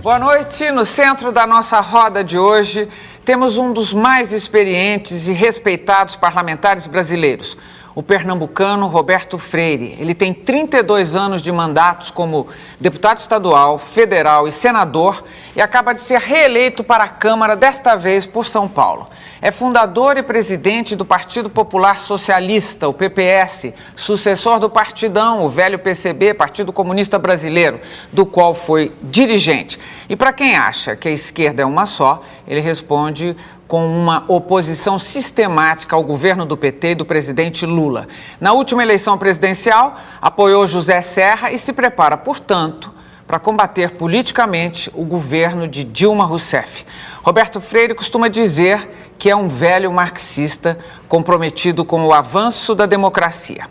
Boa noite. No centro da nossa roda de hoje, temos um dos mais experientes e respeitados parlamentares brasileiros, o pernambucano Roberto Freire. Ele tem 32 anos de mandatos como deputado estadual, federal e senador e acaba de ser reeleito para a Câmara, desta vez por São Paulo. É fundador e presidente do Partido Popular Socialista, o PPS, sucessor do Partidão, o velho PCB, Partido Comunista Brasileiro, do qual foi dirigente. E para quem acha que a esquerda é uma só, ele responde com uma oposição sistemática ao governo do PT e do presidente Lula. Na última eleição presidencial, apoiou José Serra e se prepara, portanto, para combater politicamente o governo de Dilma Rousseff. Roberto Freire costuma dizer que é um velho marxista comprometido com o avanço da democracia.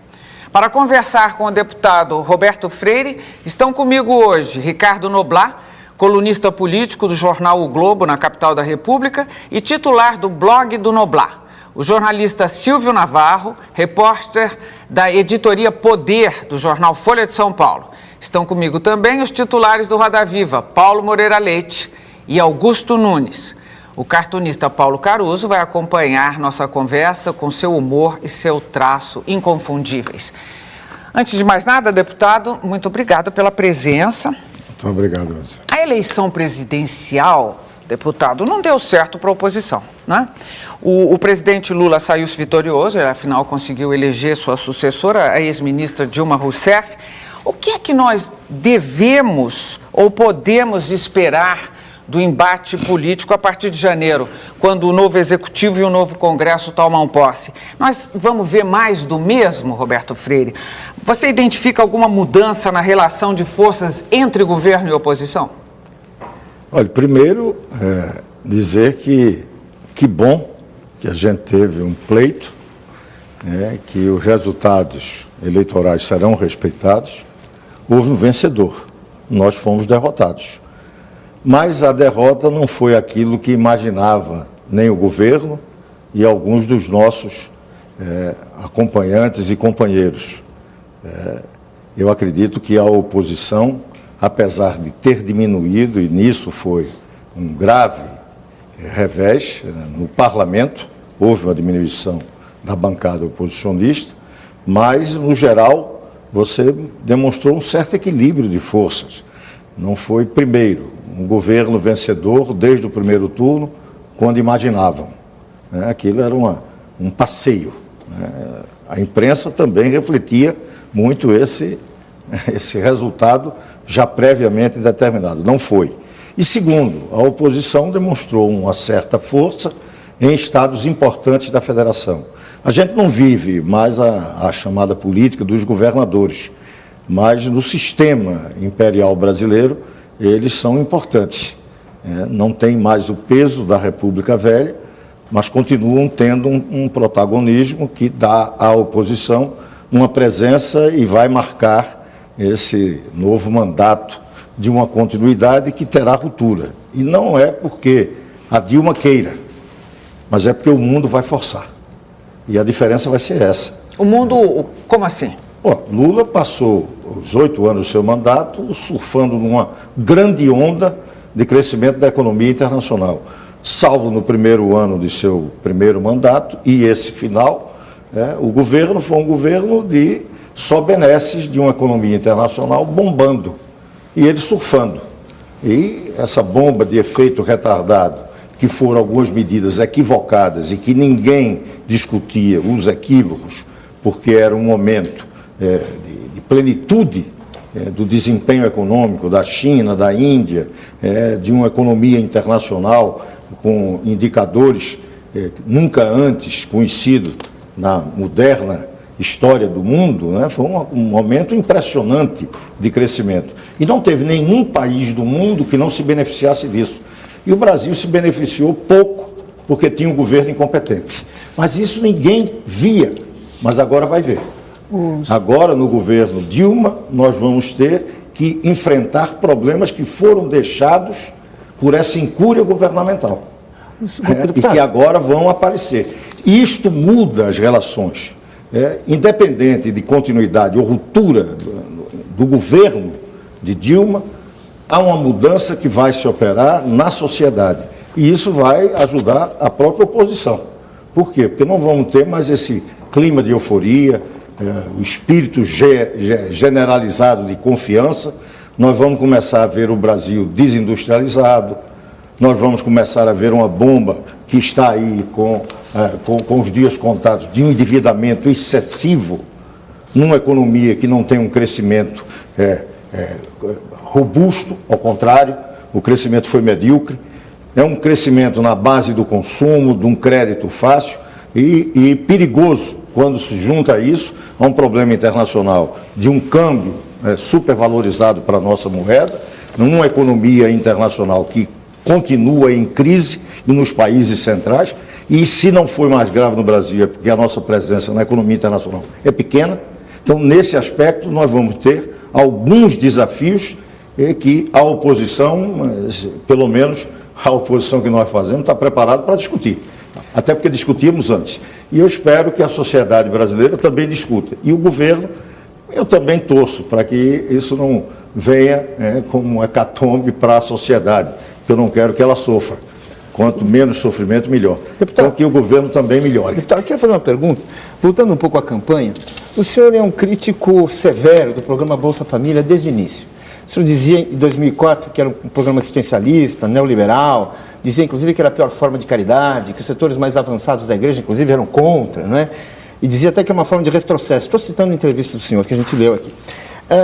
Para conversar com o deputado Roberto Freire, estão comigo hoje Ricardo Noblat, colunista político do jornal O Globo, na capital da República, e titular do blog do Noblat. O jornalista Silvio Navarro, repórter da editoria Poder, do jornal Folha de São Paulo. Estão comigo também os titulares do Roda Viva, Paulo Moreira Leite e Augusto Nunes. O cartunista Paulo Caruso vai acompanhar nossa conversa com seu humor e seu traço inconfundíveis. Antes de mais nada, deputado, muito obrigado pela presença. Muito obrigado, você. A eleição presidencial, deputado, não deu certo para a oposição, né? O presidente Lula saiu vitorioso, ele afinal conseguiu eleger sua sucessora, a ex-ministra Dilma Rousseff. O que é que nós devemos ou podemos esperar do embate político a partir de janeiro, quando o novo Executivo e o novo Congresso tomam posse? Nós vamos ver mais do mesmo, Roberto Freire? Você identifica alguma mudança na relação de forças entre governo e oposição? Olha, primeiro, dizer que bom que a gente teve um pleito, que os resultados eleitorais serão respeitados. Houve um vencedor, nós fomos derrotados. Mas a derrota não foi aquilo que imaginava nem o governo e alguns dos nossos acompanhantes e companheiros. Eu acredito que a oposição, apesar de ter diminuído, e nisso foi um grave revés, no parlamento houve uma diminuição da bancada oposicionista, mas, no geral, você demonstrou um certo equilíbrio de forças. Não foi, primeiro, um governo vencedor desde o primeiro turno, quando imaginavam. Aquilo era um passeio. A imprensa também refletia muito esse resultado já previamente determinado. Não foi. E segundo, a oposição demonstrou uma certa força em estados importantes da federação. A gente não vive mais a chamada política dos governadores, mas no sistema imperial brasileiro, eles são importantes. Não tem mais o peso da República Velha, mas continuam tendo um protagonismo que dá à oposição uma presença e vai marcar esse novo mandato de uma continuidade que terá ruptura. E não é porque a Dilma queira, mas é porque o mundo vai forçar. E a diferença vai ser essa. O mundo, como assim? Lula passou os 8 anos do seu mandato surfando numa grande onda de crescimento da economia internacional. Salvo no primeiro ano de seu primeiro mandato e esse final, o governo foi um governo de só benesses de uma economia internacional bombando e ele surfando. E essa bomba de efeito retardado, que foram algumas medidas equivocadas e que ninguém discutia os equívocos, porque era um momento de plenitude do desempenho econômico da China, da Índia, de uma economia internacional com indicadores nunca antes conhecidos na moderna história do mundo, foi um momento impressionante de crescimento. E não teve nenhum país do mundo que não se beneficiasse disso. E o Brasil se beneficiou pouco, porque tinha um governo incompetente. Mas isso ninguém via, mas agora vai ver. Agora, no governo Dilma, nós vamos ter que enfrentar problemas que foram deixados por essa incúria governamental. E que agora vão aparecer. Isto muda as relações. Independente de continuidade ou ruptura do governo de Dilma, há uma mudança que vai se operar na sociedade. E isso vai ajudar a própria oposição. Por quê? Porque não vamos ter mais esse clima de euforia, o espírito generalizado de confiança. Nós vamos começar a ver o Brasil desindustrializado, nós vamos começar a ver uma bomba que está aí com os dias contados de um endividamento excessivo, numa economia que não tem um crescimento robusto, ao contrário, o crescimento foi medíocre, é um crescimento na base do consumo, de um crédito fácil e perigoso quando se junta a isso a um problema internacional de um câmbio supervalorizado para a nossa moeda, numa economia internacional que continua em crise e nos países centrais, e se não for mais grave no Brasil é porque a nossa presença na economia internacional é pequena. Então, nesse aspecto, nós vamos ter alguns desafios que a oposição, pelo menos a oposição que nós fazemos, está preparada para discutir. Até porque discutíamos antes. E eu espero que a sociedade brasileira também discuta. E o governo, eu também torço para que isso não venha como um hecatombe para a sociedade, porque eu não quero que ela sofra. Quanto menos sofrimento, melhor. Deputado, então que o governo também melhore. Deputado, eu queria fazer uma pergunta, voltando um pouco à campanha. O senhor é um crítico severo do programa Bolsa Família desde o início. O senhor dizia em 2004 que era um programa assistencialista, neoliberal, dizia inclusive que era a pior forma de caridade, que os setores mais avançados da igreja inclusive eram contra, não é? E dizia até que é uma forma de retrocesso. Estou citando a entrevista do senhor, que a gente leu aqui.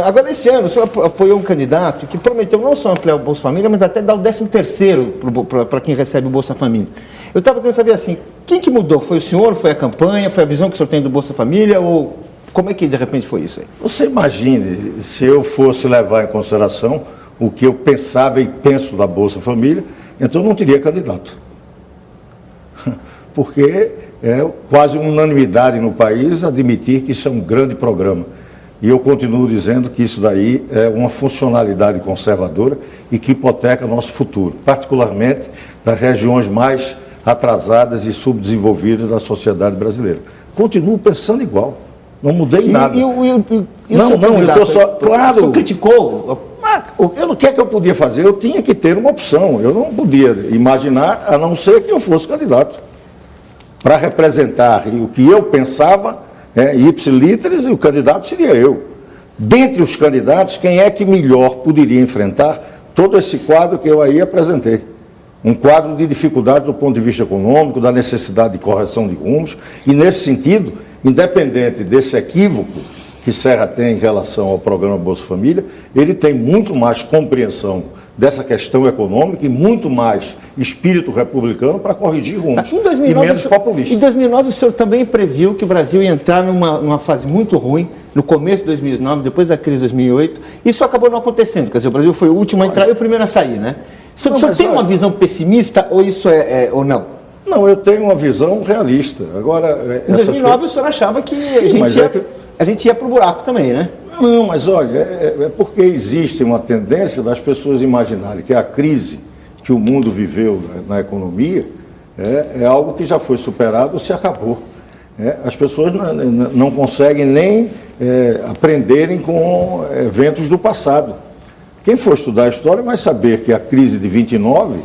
Agora, esse ano, o senhor apoiou um candidato que prometeu não só ampliar o Bolsa Família, mas até dar o 13º para quem recebe o Bolsa Família. Eu estava querendo saber assim, quem que mudou? Foi o senhor, foi a campanha, foi a visão que o senhor tem do Bolsa Família, ou como é que de repente foi isso aí? Você imagine, se eu fosse levar em consideração o que eu pensava e penso da Bolsa Família, então eu não teria candidato. Porque é quase unanimidade no país admitir que isso é um grande programa. E eu continuo dizendo que isso daí é uma funcionalidade conservadora e que hipoteca nosso futuro, particularmente das regiões mais atrasadas e subdesenvolvidas da sociedade brasileira. Continuo pensando igual, não mudei nada. Não, eu estou só... Claro... O senhor criticou? O que é que eu podia fazer? Eu tinha que ter uma opção, eu não podia imaginar, a não ser que eu fosse candidato, para representar o que eu pensava... ipsiliteris, e o candidato seria eu. Dentre os candidatos, quem é que melhor poderia enfrentar todo esse quadro que eu aí apresentei? Um quadro de dificuldade do ponto de vista econômico, da necessidade de correção de rumos, e nesse sentido, independente desse equívoco que Serra tem em relação ao programa Bolsa Família, ele tem muito mais compreensão dessa questão econômica e muito mais espírito republicano para corrigir rumos e menos populista. Em 2009, o senhor também previu que o Brasil ia entrar numa fase muito ruim, no começo de 2009, depois da crise de 2008. Isso acabou não acontecendo, quer dizer, o Brasil foi o último a entrar e o primeiro a sair, né? O senhor tem uma visão pessimista ou isso ou não? Não, eu tenho uma visão realista. Agora, em 2009 o senhor achava que a gente ia para o buraco também, né? Não, mas olha, é porque existe uma tendência das pessoas imaginarem que a crise que o mundo viveu na economia é algo que já foi superado ou se acabou. As pessoas não conseguem nem aprenderem com eventos do passado. Quem for estudar a história vai saber que a crise de 29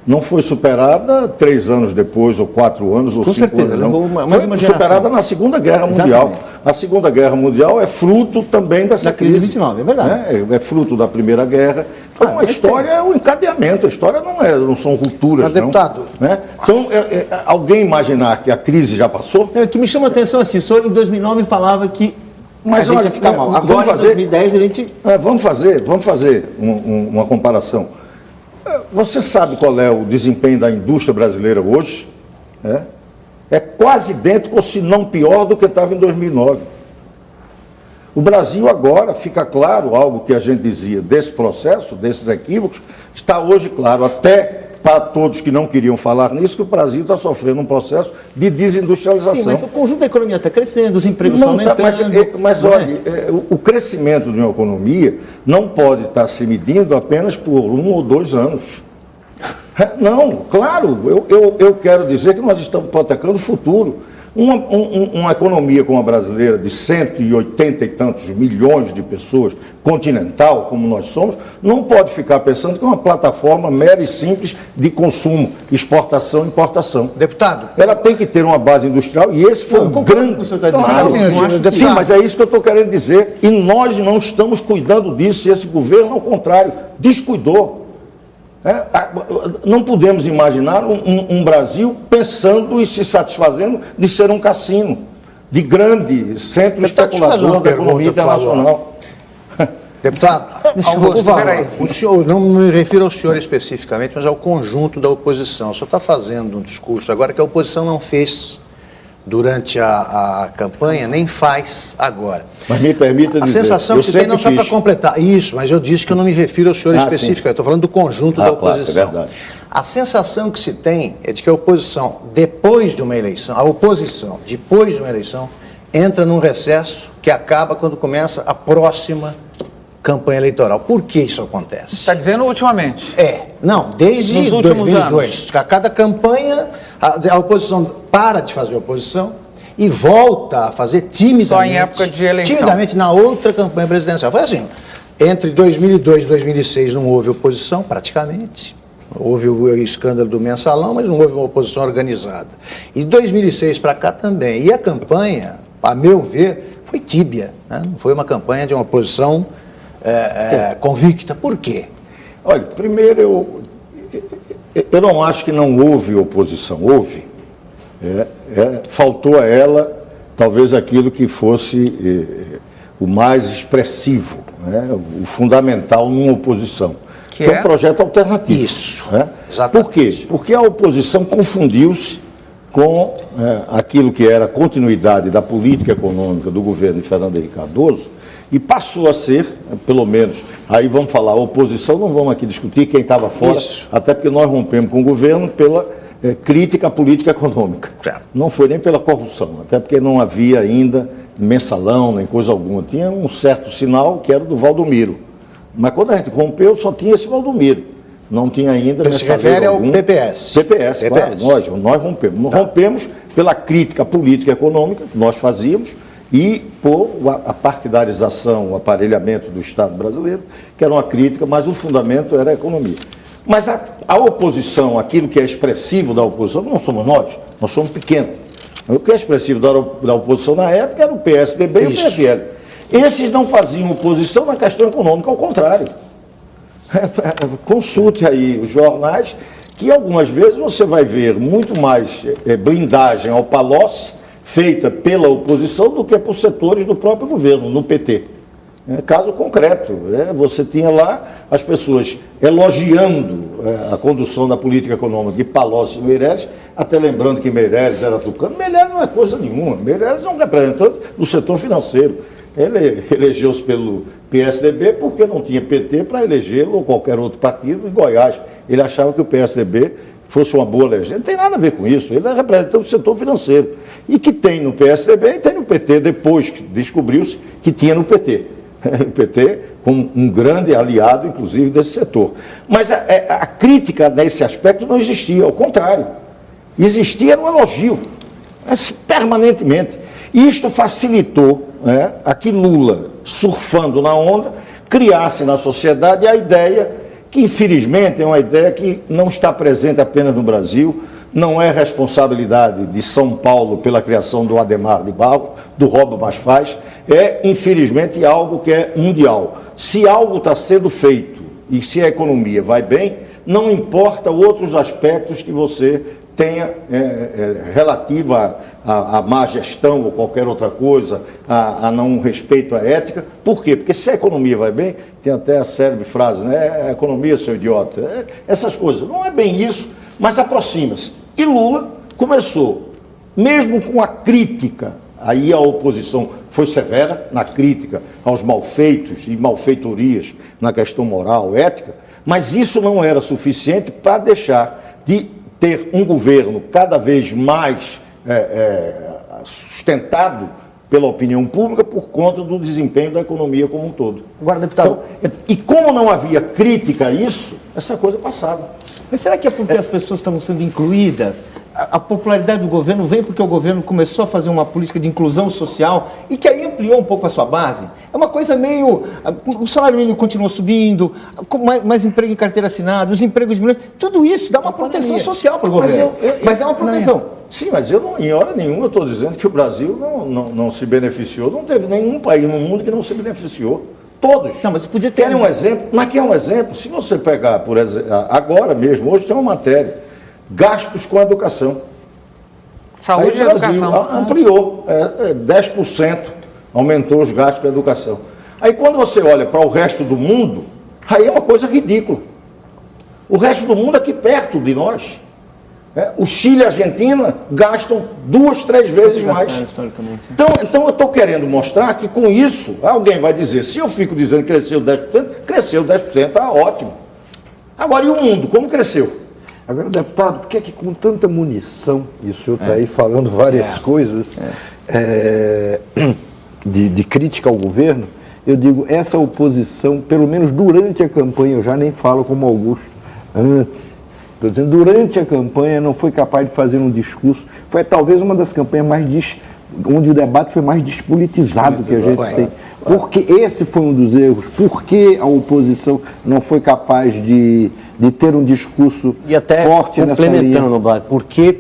não foi superada 3 anos depois, ou 4 anos, ou 5 anos. Não. Foi superada na Segunda Guerra Mundial. Exatamente. A Segunda Guerra Mundial é fruto também dessa crise. Da crise de 29, é verdade. É fruto da Primeira Guerra. Então, a história é um encadeamento, a história não são rupturas, deputado. Né? Então, alguém imaginar que a crise já passou? O que me chama a atenção assim, o senhor em 2009 falava que a gente ia ficar mal. Agora, em 2010, a gente... Vamos fazer uma comparação. Você sabe qual é o desempenho da indústria brasileira hoje? É quase idêntico, se não pior, do que estava em 2009. O Brasil agora, fica claro, algo que a gente dizia desse processo, desses equívocos, está hoje claro, até para todos que não queriam falar nisso, que o Brasil está sofrendo um processo de desindustrialização. Sim, mas o conjunto da economia está crescendo, os empregos estão aumentando. Mas olha, o crescimento de uma economia não pode estar se medindo apenas por 1 ou 2 anos. Não, claro, eu quero dizer que nós estamos hipotecando o futuro. Uma economia como a brasileira, de 180 e tantos milhões de pessoas, continental, como nós somos, não pode ficar pensando que é uma plataforma mera e simples de consumo, exportação e importação. Deputado. Ela tem que ter uma base industrial e esse foi um grande... Sim, mas é isso que eu estou querendo dizer. E nós não estamos cuidando disso. E esse governo, ao contrário, descuidou. Não podemos imaginar um Brasil pensando e se satisfazendo de ser um cassino, de grande centro especulador da economia internacional. Deputado, Augusto, peraí. o senhor, não me refiro ao senhor especificamente, mas ao conjunto da oposição. O senhor está fazendo um discurso agora que a oposição não fez durante a campanha, nem faz agora. Mas me permita dizer... A sensação que se tem, não só para completar, isso, mas eu disse que eu não me refiro ao senhor específico, eu estou falando do conjunto da oposição. Claro, é verdade. A sensação que se tem é de que a oposição, depois de uma eleição, depois de uma eleição, entra num recesso que acaba quando começa a próxima campanha eleitoral. Por que isso acontece? Está dizendo ultimamente. Não, desde nos últimos 2002. anos. A cada campanha, a oposição para de fazer oposição e volta a fazer timidamente. Só em época de eleição. Timidamente na outra campanha presidencial. Foi assim, entre 2002 e 2006 não houve oposição, praticamente. Houve o escândalo do mensalão, mas não houve uma oposição organizada. E de 2006 para cá também. E a campanha, a meu ver, foi tíbia. Né? Não foi uma campanha de uma oposição convicta. Por quê? Olha, primeiro, eu não acho que não houve oposição. Houve. Faltou a ela, talvez, aquilo que fosse o mais expressivo, né? O fundamental numa oposição. Que é um projeto alternativo. Isso. Exatamente. Por quê? Porque a oposição confundiu-se com aquilo que era a continuidade da política econômica do governo de Fernando Henrique Cardoso e passou a ser, pelo menos, aí vamos falar, oposição, não vamos aqui discutir quem estava fora, até porque nós rompemos com o governo pela crítica à política econômica. Não foi nem pela corrupção, até porque não havia ainda mensalão, nem coisa alguma. Tinha um certo sinal que era do Valdomiro. Mas quando a gente rompeu, só tinha esse Valdomiro. Não tinha ainda... Você se refere ao PPS. PPS, claro. Nós rompemos. Nós rompemos pela crítica política e econômica que nós fazíamos e por a partidarização, o aparelhamento do Estado brasileiro, que era uma crítica, mas o fundamento era a economia. Mas a oposição, aquilo que é expressivo da oposição, não somos nós somos pequenos. O que é expressivo da oposição na época era o PSDB e o PSL. Esses não faziam oposição na questão econômica, ao contrário. Consulte aí os jornais, que algumas vezes você vai ver muito mais blindagem ao Palocci, feita pela oposição, do que por setores do próprio governo, no PT. Caso concreto, você tinha lá as pessoas elogiando a condução da política econômica de Palocci e Meirelles, até lembrando que Meirelles era tucano. Meirelles não é coisa nenhuma, Meirelles é um representante do setor financeiro. Ele elegeu-se pelo PSDB porque não tinha PT para elegê-lo ou qualquer outro partido em Goiás. Ele achava que o PSDB fosse uma boa legenda. Não tem nada a ver com isso, ele é representante do setor financeiro. E que tem no PSDB e tem no PT, depois que descobriu-se que tinha no PT. O PT como um grande aliado, inclusive, desse setor. Mas a crítica nesse aspecto não existia, ao contrário. Existia um elogio, permanentemente. E isto facilitou a que Lula, surfando na onda, criasse na sociedade a ideia, que infelizmente é uma ideia que não está presente apenas no Brasil, não é responsabilidade de São Paulo pela criação do Adhemar de Barros, do Rouba Mais Faz, é infelizmente algo que é mundial. Se algo está sendo feito e se a economia vai bem, não importa outros aspectos que você tenha relativa à má gestão ou qualquer outra coisa, a não respeito à ética. Por quê? Porque se a economia vai bem, tem até a célebre frase, né? A economia, seu idiota. Essas coisas. Não é bem isso, mas aproxima-se. E Lula começou, mesmo com a crítica, aí a oposição foi severa na crítica aos malfeitos e malfeitorias na questão moral, ética, mas isso não era suficiente para deixar de ter um governo cada vez mais sustentado pela opinião pública por conta do desempenho da economia como um todo. Agora, deputado... Então, e como não havia crítica a isso, essa coisa passava. Mas será que é porque as pessoas estavam sendo incluídas? a popularidade do governo vem porque o governo começou a fazer uma política de inclusão social e que aí ampliou um pouco a sua base. É uma coisa meio... O salário mínimo continuou subindo, mais emprego em carteira assinada, os empregos diminuem, tudo isso dá uma proteção social para o governo. Mas é uma proteção. Sim, mas eu não, em hora nenhuma eu estou dizendo que o Brasil não se beneficiou. Não teve nenhum país no mundo que não se beneficiou. Todos. Não, mas você podia ter... Querem um exemplo? Mas quer um exemplo? Se você pegar, por exemplo, agora mesmo, hoje tem uma matéria, gastos com a educação. Saúde e educação. Ampliou, 10% aumentou os gastos com a educação. Aí quando você olha para o resto do mundo, aí é uma coisa ridícula. O resto do mundo aqui perto de nós. O Chile e a Argentina gastam 2, 3 vezes mais. Então eu estou querendo mostrar que com isso, alguém vai dizer, se eu fico dizendo que cresceu 10%, tá ótimo. Agora, e o mundo, como cresceu? Agora, deputado, por que é que com tanta munição, e o senhor está aí falando várias coisas de crítica ao governo, eu digo, essa oposição, pelo menos durante a campanha, eu já nem falo como Augusto, antes, estou dizendo, durante a campanha não foi capaz de fazer um discurso, foi talvez uma das campanhas onde o debate foi mais despolitizado que a gente tem. Porque esse foi um dos erros, porque a oposição não foi capaz de ter um discurso e até forte nessa linha. Complementando, porque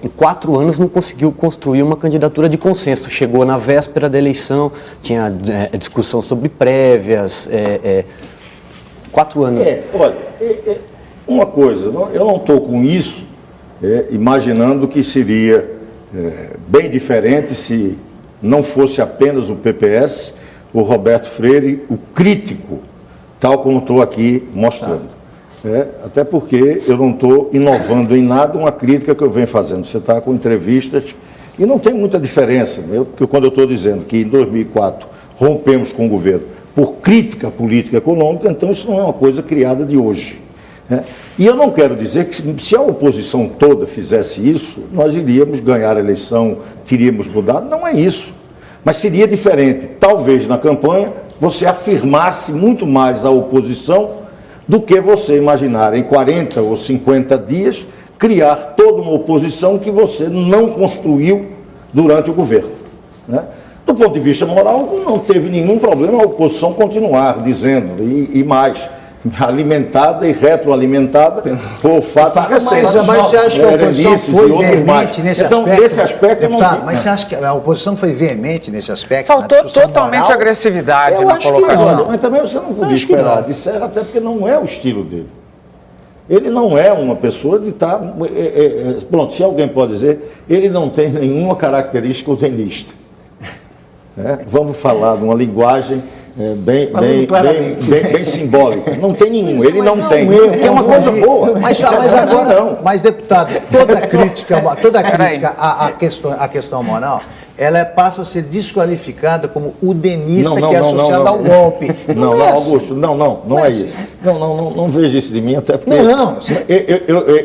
em 4 anos não conseguiu construir uma candidatura de consenso. Chegou na véspera da eleição, tinha discussão sobre prévias, 4 anos. Olha, uma coisa, eu não estou com isso imaginando que seria bem diferente se não fosse apenas o PPS, o Roberto Freire, o crítico, tal como estou aqui mostrando. Até porque eu não estou inovando em nada uma crítica que eu venho fazendo. Você está com entrevistas e não tem muita diferença, porque quando eu estou dizendo que em 2004 rompemos com o governo por crítica política e econômica, então isso não é uma coisa criada de hoje. E eu não quero dizer que se a oposição toda fizesse isso, nós iríamos ganhar a eleição, teríamos mudado. Não é isso. Mas seria diferente. Talvez na campanha você afirmasse muito mais a oposição do que você imaginar em 40 ou 50 dias criar toda uma oposição que você não construiu durante o governo. Do ponto de vista moral, não teve nenhum problema a oposição continuar dizendo, e mais, alimentada e retroalimentada por fatos recentes. Mas você acha que a oposição foi veemente nesse aspecto? Então, nesse aspecto, deputado, mas você acha que a oposição foi veemente nesse aspecto? Faltou totalmente agressividade na colocação. Mas também você não podia esperar de Serra, até porque não é o estilo dele. Ele não é uma pessoa de estar... Pronto, se alguém pode dizer, ele não tem nenhuma característica utenista. Vamos falar de uma linguagem... bem simbólica. Não tem nenhum, ele não tem. É uma coisa boa. Mas agora não. Mas, deputado, toda crítica à questão moral, ela passa a ser desqualificada como udenista que é associada ao golpe. Não, Augusto, não é isso. Não veja isso de mim, até porque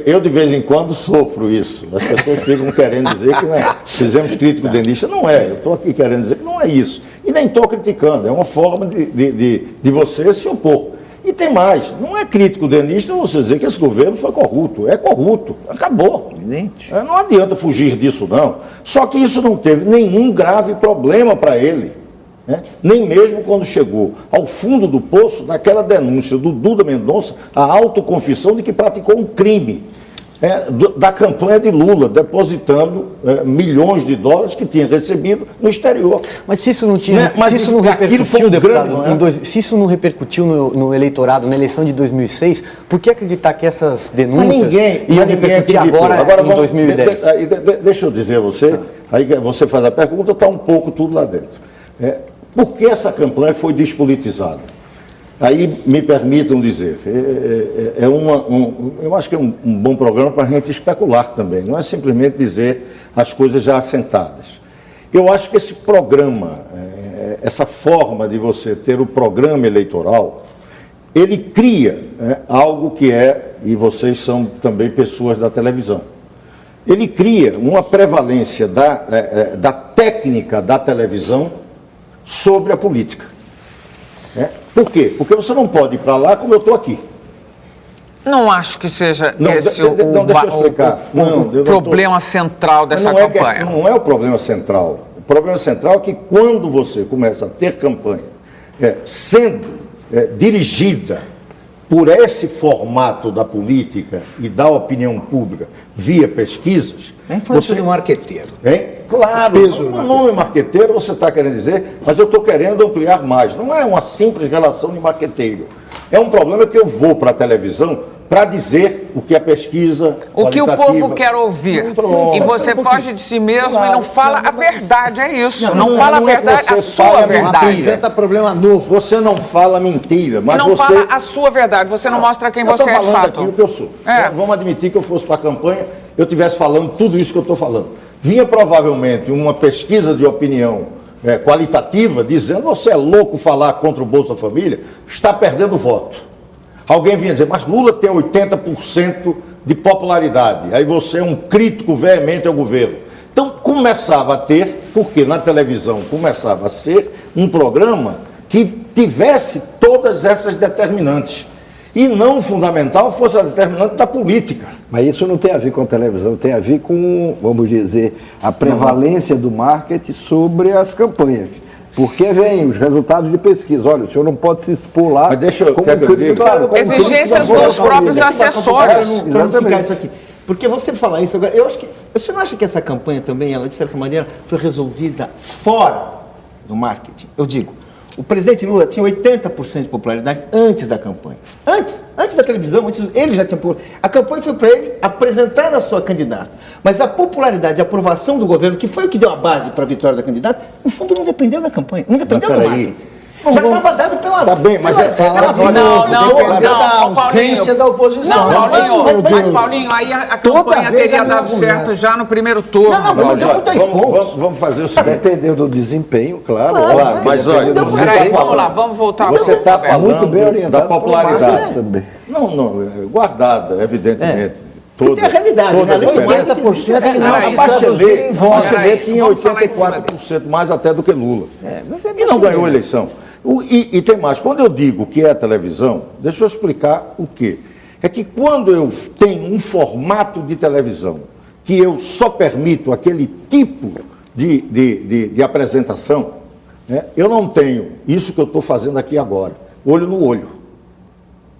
eu de vez em quando sofro isso. As pessoas ficam querendo dizer que fizemos crítico udenista. Não é, eu estou aqui querendo dizer que não é isso. E nem estou criticando, é uma forma de você se opor. E tem mais, não é crítico udenista você dizer que esse governo foi corrupto. É corrupto, acabou. Não adianta fugir disso, não. Só que isso não teve nenhum grave problema para ele. Nem mesmo quando chegou ao fundo do poço daquela denúncia do Duda Mendonça, a autoconfissão de que praticou um crime. Da campanha de Lula, depositando milhões de dólares que tinha recebido no exterior. Mas se isso não tinha, se isso não repercutiu, deputado, se isso não repercutiu no eleitorado, na eleição de 2006, por que acreditar que essas denúncias iam repercutir agora em 2010? Deixa eu dizer a você, aí você faz a pergunta, está um pouco tudo lá dentro. Por que essa campanha foi despolitizada? Aí me permitam dizer, eu acho que é um bom programa para a gente especular também, não é simplesmente dizer as coisas já assentadas. Eu acho que esse programa, essa forma de você ter o programa eleitoral, ele cria algo que e vocês são também pessoas da televisão, ele cria uma prevalência da técnica da televisão sobre a política. Por quê? Porque você não pode ir para lá como eu estou aqui. Não acho que seja Não, esse deixa eu explicar. o problema central dessa campanha. Não é o problema central. O problema central é que quando você começa a ter campanha sendo dirigida por esse formato da política e da opinião pública via pesquisas... É a influência do marqueteiro. Claro, o nome marqueteiro você está querendo dizer, mas eu estou querendo ampliar mais. Não é uma simples relação de marqueteiro. É um problema que eu vou para a televisão para dizer o que a pesquisa o que o povo quer ouvir. E você foge de si mesmo e não fala a verdade, é isso. Não fala a verdade, a sua verdade. Apresenta problema novo. Você não fala mentira, mas não fala a sua verdade, você não mostra quem você é de fato. Eu estou falando aqui o que eu sou. Vamos admitir que eu fosse para a campanha, eu estivesse falando tudo isso que eu estou falando. Vinha provavelmente uma pesquisa de opinião qualitativa dizendo: você é louco falar contra o Bolsa Família, está perdendo voto. Alguém vinha dizer: mas Lula tem 80% de popularidade, aí você é um crítico veemente ao governo. Então começava a ter, porque na televisão começava a ser um programa que tivesse todas essas determinantes. E não fundamental fosse a determinante da política. Mas isso não tem a ver com a televisão, tem a ver com, vamos dizer, a prevalência do marketing sobre as campanhas. Porque vem os resultados de pesquisa. Olha, o senhor não pode se expor lá. Mas deixa eu dizer, claro, exigências dos próprios assessores. Para não ficar isso aqui. Porque você falar isso agora, eu acho que. Você não acha que essa campanha também, ela, de certa maneira, foi resolvida fora do marketing? Eu digo, o presidente Lula tinha 80% de popularidade antes da campanha. Antes da televisão, ele já tinha... A campanha foi para ele apresentar a sua candidata. Mas a popularidade, a aprovação do governo, que foi o que deu a base para a vitória da candidata, no fundo não dependeu da campanha, não dependeu do marketing. Já estava dado pela... Tá bem, mas dependeu da ausência da oposição. Mas Paulinho, aí a campanha teria dado certo já no primeiro turno. Vamos fazer o seguinte. Dependeu do desempenho, claro. Mas olha, vamos lá, vamos voltar. Você está falando muito bem orientado da popularidade também. Não, guardada, evidentemente. Tem a realidade, toda né? 80% que não se traduzir em votos. Bachelet tinha 84% mais até do que Lula. E não ganhou a eleição. E tem mais, quando eu digo que é a televisão, deixa eu explicar o quê. É que quando eu tenho um formato de televisão que eu só permito aquele tipo de apresentação, né, eu não tenho isso que eu estou fazendo aqui agora, olho no olho.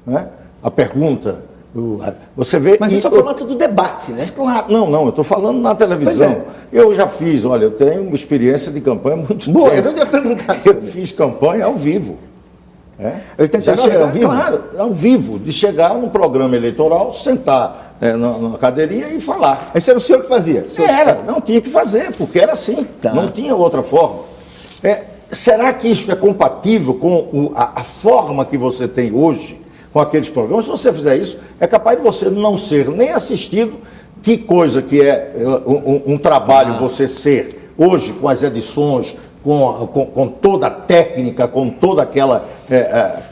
Né? A pergunta, você vê... Mas isso é o formato do debate, né? Claro, não, eu estou falando na televisão. Eu já fiz, olha, eu tenho uma experiência de campanha muito boa. Eu ia perguntar. Eu fiz campanha ao vivo. 89 era ao vivo? Claro, ao vivo, de chegar num programa eleitoral, sentar na cadeirinha e falar. Esse era o senhor que fazia? Não tinha que fazer, porque era assim, não tinha outra forma. Será que isso é compatível com a forma que você tem hoje, com aqueles programas? Se você fizer isso, é capaz de você não ser nem assistido. Que coisa que é um trabalho você ser hoje, com as edições, com toda a técnica, com toda aquela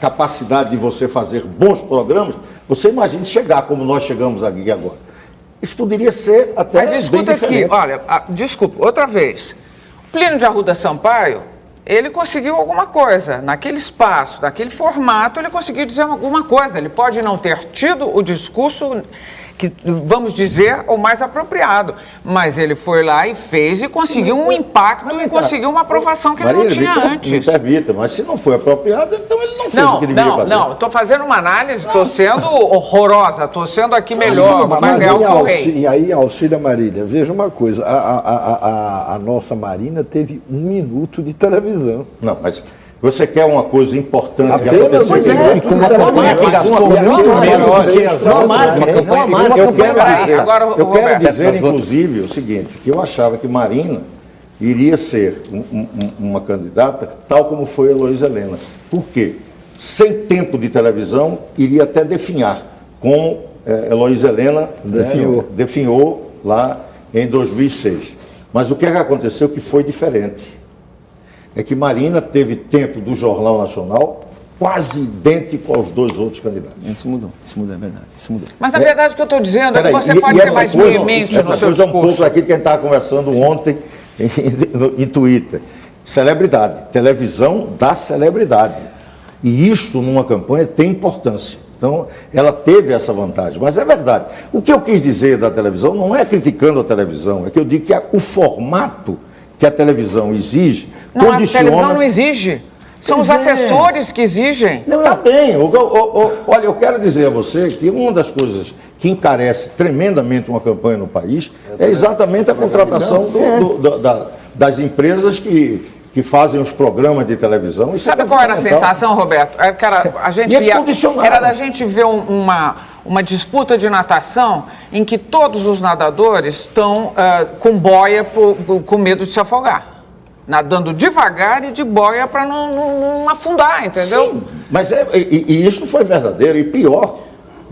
capacidade de você fazer bons programas. Você imagine chegar como nós chegamos aqui agora. Isso poderia ser até bem diferente. Mas escuta aqui, olha, desculpa, outra vez. Plínio de Arruda Sampaio, ele conseguiu alguma coisa. Naquele espaço, naquele formato, ele conseguiu dizer alguma coisa. Ele pode não ter tido o discurso que, vamos dizer, o mais apropriado. Mas ele foi lá e fez e conseguiu um impacto e conseguiu uma aprovação que ele não tinha antes. Me permita, mas se não foi apropriado, então ele não fez o que deveria fazer. Não, estou fazendo uma análise, estou sendo horrorosa, estou sendo aqui melhor, mas é o rei. E aí, Auxília Marília, veja uma coisa, a nossa Marina teve 1 minuto de televisão. Não, mas... Você quer uma coisa importante que aconteceu? Pois é, uma campanha que gastou muito menos do que as Eu quero dizer, inclusive, o seguinte, que eu achava que Marina iria ser uma candidata tal como foi a Heloísa Helena. Por quê? Sem tempo de televisão, iria até definhar, como Heloísa Helena definhou lá em 2006. Mas o que aconteceu que foi diferente? É que Marina teve tempo do Jornal Nacional quase idêntico aos 2 outros candidatos. Isso mudou, é verdade. Isso mudou. Mas na verdade o que eu estou dizendo é que você pode ser mais veemente no seu discurso. É um pouco aquilo que a gente estava conversando ontem em Twitter. Celebridade, televisão da celebridade. E isto numa campanha tem importância. Então, ela teve essa vantagem, mas é verdade. O que eu quis dizer da televisão não é criticando a televisão, é que eu digo que o formato que a televisão exige Não, condiciona... a televisão não exige. São os assessores que exigem. Não, tá bem. Olha, eu quero dizer a você que uma das coisas que encarece tremendamente uma campanha no país é exatamente a contratação das empresas que fazem os programas de televisão. Isso Sabe qual era a sensação, Roberto? Era da gente ver uma disputa de natação em que todos os nadadores estão com boia com medo de se afogar. Nadando devagar e de boia para não afundar, entendeu? Sim, mas isso foi verdadeiro. E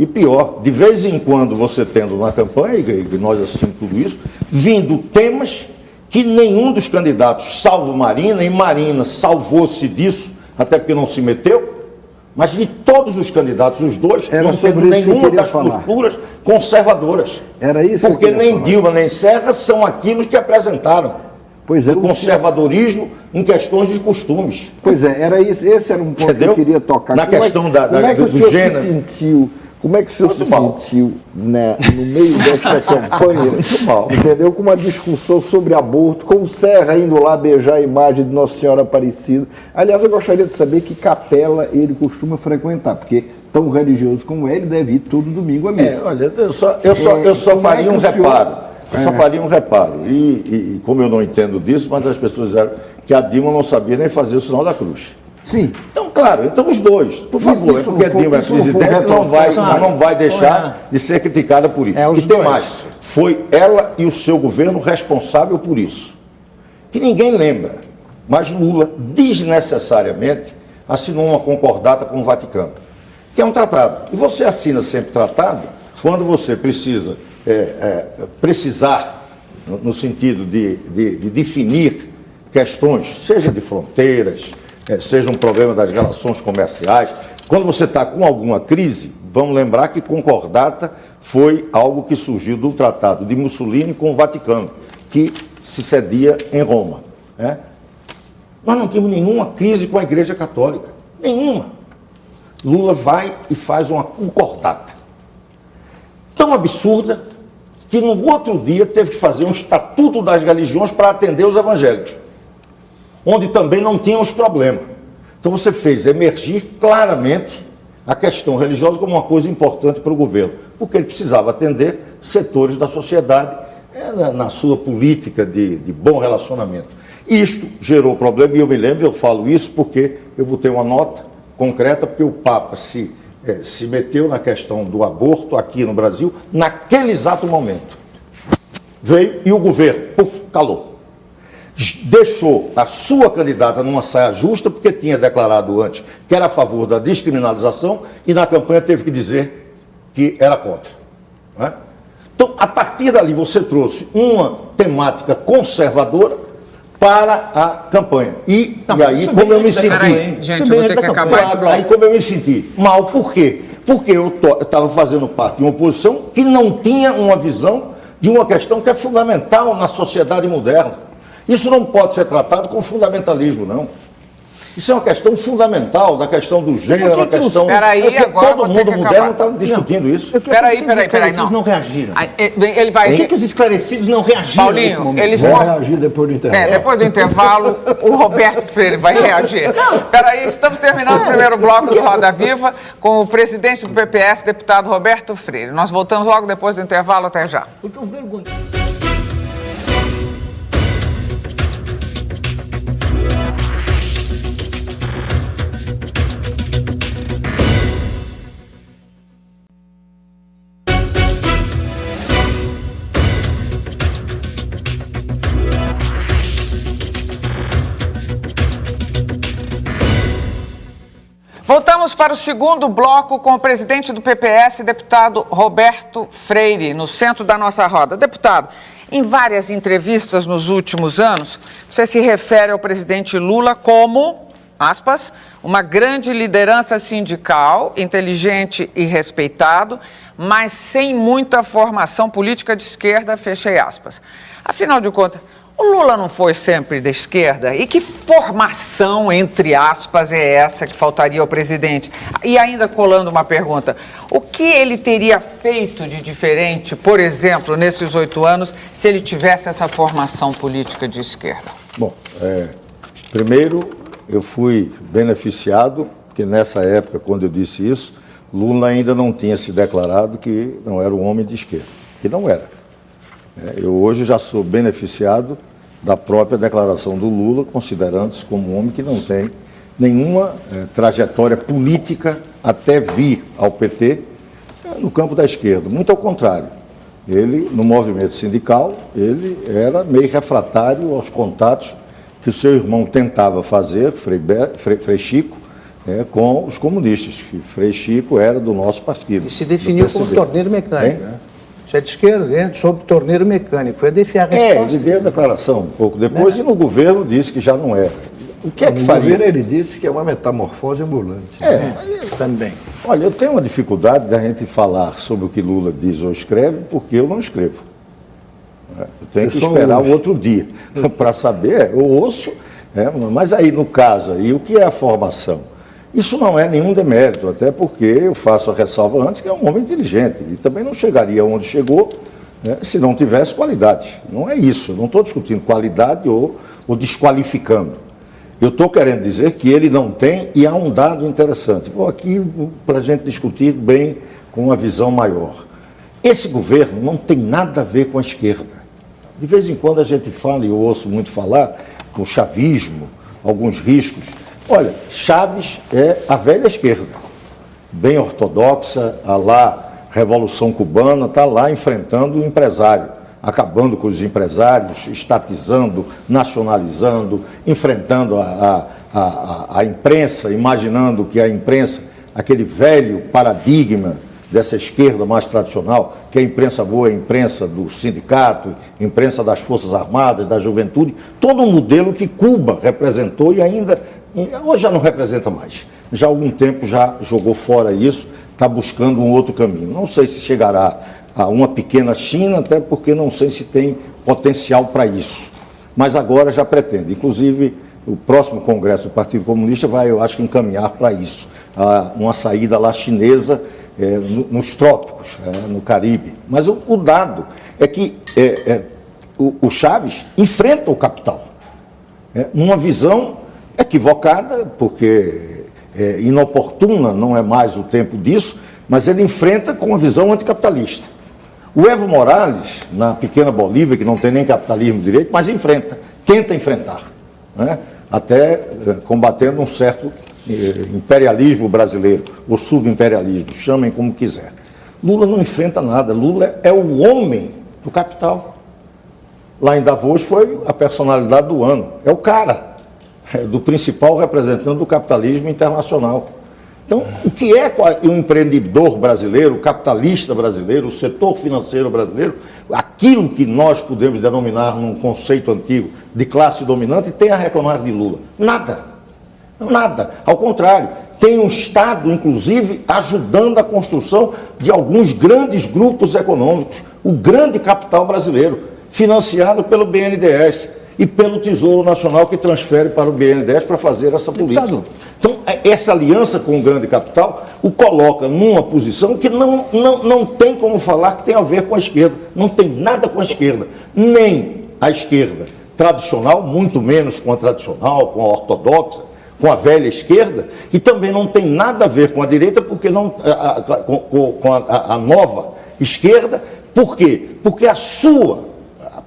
pior, de vez em quando você tendo na campanha, e nós assistimos tudo isso, vindo temas que nenhum dos candidatos, salvo Marina, e Marina salvou-se disso, até porque não se meteu, mas de todos os candidatos, os dois, não tendo nenhuma das posturas conservadoras. Era isso porque nem Dilma nem Serra são aquilo que apresentaram. Pois é, o conservadorismo em questões de costumes. Pois é, era isso, esse era um ponto que eu queria tocar. Na questão do gênero. Como é que o senhor se sentiu no meio desta campanha, muito mal, entendeu? Com uma discussão sobre aborto, com o Serra indo lá beijar a imagem de Nossa Senhora Aparecida. Aliás, eu gostaria de saber que capela ele costuma frequentar, porque tão religioso como ele deve ir todo domingo à missa. Olha, eu só faria um reparo. Eu só faria um reparo. E como eu não entendo disso, mas as pessoas disseram que a Dilma não sabia nem fazer o sinal da cruz. Sim. Então, claro, então os dois, por favor, porque a Dilma é presidente, não vai deixar de ser criticada por isso. E tem mais, foi ela e o seu governo responsável por isso. Que ninguém lembra, mas Lula desnecessariamente assinou uma concordata com o Vaticano, que é um tratado. E você assina sempre tratado quando você precisar, no sentido de definir questões, seja de fronteiras, seja um problema das relações comerciais. Quando você está com alguma crise, vamos lembrar que concordata foi algo que surgiu do tratado de Mussolini com o Vaticano, que se cedia em Roma. Nós não temos nenhuma crise com a Igreja Católica, nenhuma. Lula vai e faz uma concordata tão absurda que no outro dia teve que fazer um estatuto das religiões para atender os evangélicos, onde também não tínhamos problema. Então você fez emergir claramente a questão religiosa como uma coisa importante para o governo, porque ele precisava atender setores da sociedade na sua política de bom relacionamento. Isto gerou problema, e eu me lembro, eu falo isso porque eu botei uma nota concreta, porque o Papa se meteu na questão do aborto aqui no Brasil, naquele exato momento. Veio e o governo, calou. Deixou a sua candidata numa saia justa, porque tinha declarado antes que era a favor da descriminalização e na campanha teve que dizer que era contra. Então, a partir dali, você trouxe uma temática conservadora para a campanha. E aí, como eu me senti... Gente, eu vou ter que acabar esse bloco. Aí, como eu me senti mal, por quê? Porque eu estava fazendo parte de uma oposição que não tinha uma visão de uma questão que é fundamental na sociedade moderna. Isso não pode ser tratado com fundamentalismo, não. Isso é uma questão fundamental, da questão do gênero, a questão... Peraí, agora todo mundo moderno está discutindo isso. Peraí, não. Os esclarecidos não reagiram. Ele vai... Por que os esclarecidos não reagiram nesse Paulinho, momento? eles Vão vão... reagir depois do intervalo. Depois do intervalo, o Roberto Freire vai reagir. Peraí, estamos terminando o primeiro bloco do Roda Viva com o presidente do PPS, deputado Roberto Freire. Nós voltamos logo depois do intervalo, até já. Porque eu vergonho. Voltamos para o segundo bloco com o presidente do PPS, deputado Roberto Freire, no centro da nossa roda. Deputado, em várias entrevistas nos últimos anos, você se refere ao presidente Lula como, aspas, uma grande liderança sindical, inteligente e respeitado, mas sem muita formação política de esquerda, fechei aspas. Afinal de contas, O Lula não foi sempre da esquerda? E que formação, entre aspas, é essa que faltaria ao presidente? E ainda colando uma pergunta, o que ele teria feito de diferente, por exemplo, nesses 8 anos, se ele tivesse essa formação política de esquerda? Bom, primeiro eu fui beneficiado, porque nessa época, quando eu disse isso, Lula ainda não tinha se declarado que não era um homem de esquerda, que não era. Eu hoje já sou beneficiado da própria declaração do Lula, considerando-se como um homem que não tem nenhuma trajetória política até vir ao PT no campo da esquerda. Muito ao contrário. Ele, no movimento sindical, ele era meio refratário aos contatos que o seu irmão tentava fazer, Frei Chico, com os comunistas. Frei Chico era do nosso partido. E se definiu como torneiro mecânico, né? Você é de esquerda, sobre torneiro mecânico. Foi a resposta. Ele deu a declaração um pouco depois e no governo disse que já não era. O que é que faria? No governo ele disse que é uma metamorfose ambulante. Também. Olha, eu tenho uma dificuldade da gente falar sobre o que Lula diz ou escreve, porque eu não escrevo. Eu tenho que esperar o outro dia para saber. Eu ouço, mas aí no caso, aí, o que é a formação? Isso não é nenhum demérito, até porque eu faço a ressalva antes que é um homem inteligente e também não chegaria onde chegou, se não tivesse qualidade. Não é isso, eu não estou discutindo qualidade ou desqualificando. Eu estou querendo dizer que ele não tem, e há um dado interessante. Vou aqui para a gente discutir bem com uma visão maior. Esse governo não tem nada a ver com a esquerda. De vez em quando a gente fala, e eu ouço muito falar, com o chavismo, alguns riscos. Olha, Chaves é a velha esquerda, bem ortodoxa, a lá Revolução Cubana, está lá enfrentando o empresário, acabando com os empresários, estatizando, nacionalizando, enfrentando a imprensa, imaginando que a imprensa, aquele velho paradigma dessa esquerda mais tradicional, que a imprensa boa é a imprensa do sindicato, imprensa das Forças Armadas, da juventude, todo um modelo que Cuba representou e ainda, hoje já não representa mais. Já há algum tempo já jogou fora isso, está buscando um outro caminho. Não sei se chegará a uma pequena China, até porque não sei se tem potencial para isso. Mas agora já pretende. Inclusive, o próximo congresso do Partido Comunista vai, eu acho, encaminhar para isso. Uma saída lá chinesa nos trópicos, no Caribe. Mas o dado é que o Chaves enfrenta o capital. Numa visão equivocada, porque inoportuna, não é mais o tempo disso, mas ele enfrenta com uma visão anticapitalista. O Evo Morales, na pequena Bolívia, que não tem nem capitalismo direito, mas tenta enfrentar, até combatendo um certo imperialismo brasileiro, ou subimperialismo, chamem como quiser. Lula não enfrenta nada, Lula é o homem do capital. Lá em Davos foi a personalidade do ano, é o cara do principal representante do capitalismo internacional. Então, o que é o empreendedor brasileiro, o capitalista brasileiro, o setor financeiro brasileiro, aquilo que nós podemos denominar num conceito antigo de classe dominante, tem a reclamar de Lula? Nada. Nada. Ao contrário, tem um Estado, inclusive, ajudando a construção de alguns grandes grupos econômicos, o grande capital brasileiro, financiado pelo BNDES e pelo Tesouro Nacional, que transfere para o BNDES para fazer essa política. Então, essa aliança com o grande capital o coloca numa posição que não tem como falar que tem a ver com a esquerda. Não tem nada com a esquerda. Nem a esquerda tradicional, muito menos com a tradicional, com a ortodoxa, com a velha esquerda, e também não tem nada a ver com a direita, porque com a nova esquerda. Por quê? Porque a sua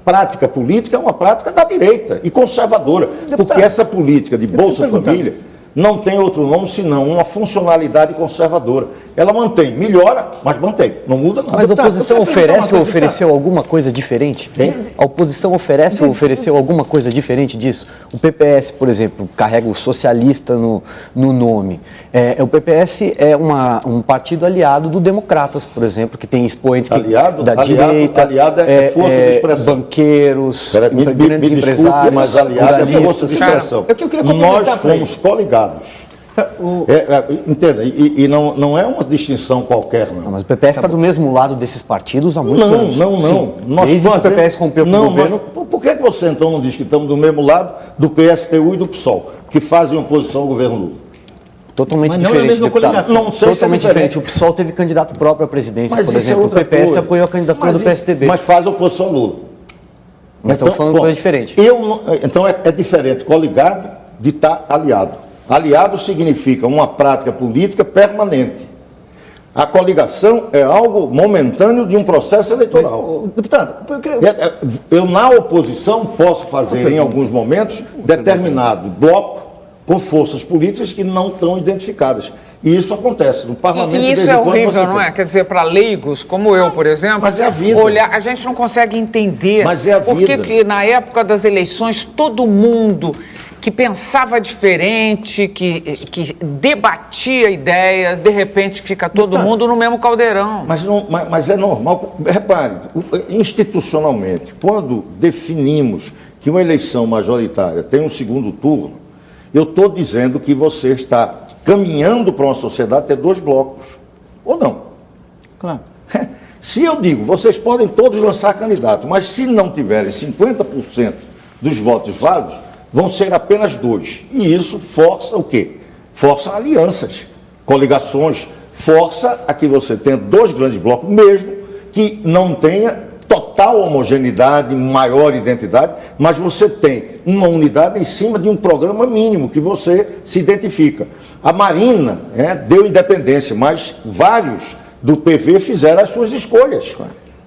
prática política é uma prática da direita e conservadora, porque essa política de Bolsa Família não tem outro nome senão uma funcionalidade conservadora. Ela mantém, melhora, mas mantém, não muda nada. Mas a oposição oferece ou ofereceu alguma coisa diferente? Quem? A oposição oferece ou ofereceu alguma coisa diferente disso? O PPS, por exemplo, carrega o socialista no nome. O PPS é um partido aliado do Democratas, por exemplo, que tem expoentes da direita. Aliado é força de expressão. Banqueiros, grandes empresários. Mas aliado é força de expressão. Nós fomos coligados. Entenda, e não é uma distinção qualquer, não. Mas o PPS está do mesmo lado desses partidos há muitos anos. Não. Desde que o PPS rompeu com o governo. Por que você então não diz que estamos do mesmo lado do PSTU e do PSOL, que fazem oposição ao governo Lula? Totalmente Mas não diferente, na mesma deputado. coligação. Não sei Totalmente se é diferente. diferente. O PSOL teve candidato próprio à presidência, Mas por isso é exemplo. O outra PPS coisa. apoiou a candidatura Mas do PSDB. Mas faz oposição a Lula. Mas estamos falando de coisa diferente. Então é diferente coligado de estar aliado. Aliado significa uma prática política permanente. A coligação é algo momentâneo de um processo eleitoral. Deputado, eu queria... Eu, na oposição, posso fazer, em alguns momentos, determinado bloco com forças políticas que não estão identificadas. E isso acontece no parlamento. E isso é horrível, não é? Quer dizer, para leigos, como eu, por exemplo, Mas é a vida. olhar, a gente não consegue entender Mas é a por que vida. que na época das eleições todo mundo que pensava diferente, que debatia ideias, de repente fica todo mundo no mesmo caldeirão. Mas é normal. Repare, institucionalmente, quando definimos que uma eleição majoritária tem um segundo turno, eu estou dizendo que você está caminhando para uma sociedade ter dois blocos. Ou não? Claro. Se eu digo, vocês podem todos lançar candidato, mas se não tiverem 50% dos votos válidos, vão ser apenas dois. E isso força o quê? Força alianças, coligações, força a que você tenha dois grandes blocos, mesmo que não tenha total homogeneidade, maior identidade, mas você tem uma unidade em cima de um programa mínimo que você se identifica. A Marina deu independência, mas vários do PV fizeram as suas escolhas.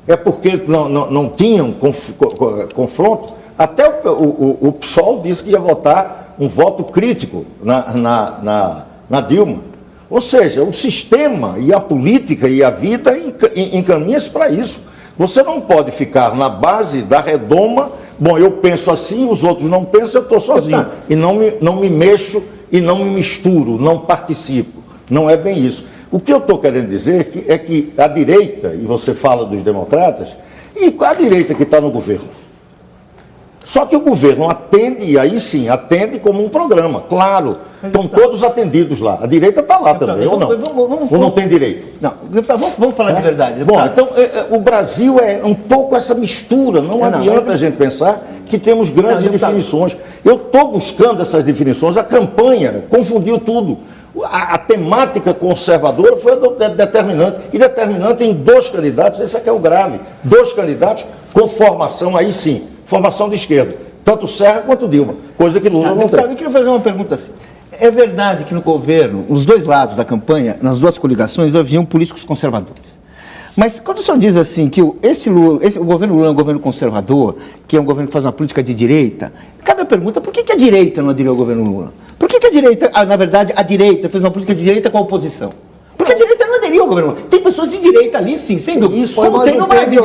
É porque não tinham confronto. Até o PSOL disse que ia votar um voto crítico na Dilma. Ou seja, o sistema e a política e a vida encaminham-se para isso. Você não pode ficar na base da redoma, bom, eu penso assim, os outros não pensam, eu estou sozinho. E não me mexo e não me misturo, não participo. Não é bem isso. O que eu estou querendo dizer é que a direita, e você fala dos democratas, e a direita que está no governo. Só que o governo atende, e aí sim, atende como um programa, claro. Estão todos atendidos lá. A direita está lá também, ou não? Ou não tem direito? Não, vamos falar de verdade. Bom, então o Brasil é um pouco essa mistura. Não adianta a gente pensar que temos grandes definições. Eu estou buscando essas definições. A campanha confundiu tudo. A temática conservadora foi determinante. E determinante em dois candidatos, esse aqui é o grave. Dois candidatos com formação, aí sim, formação de esquerda. Tanto Serra quanto Dilma. Coisa que Lula não tem. Eu queria fazer uma pergunta assim. É verdade que no governo, nos dois lados da campanha, nas duas coligações, haviam políticos conservadores. Mas quando o senhor diz assim que o governo Lula é um governo conservador, que é um governo que faz uma política de direita, cabe a pergunta, por que a direita não aderiu ao governo Lula? Por que a direita, na verdade, a direita fez uma política de direita com a oposição? Porque a direita não aderiu ao governo Lula. Tem pessoas de direita ali, sim, sem dúvida. Isso, como tem no Brasil.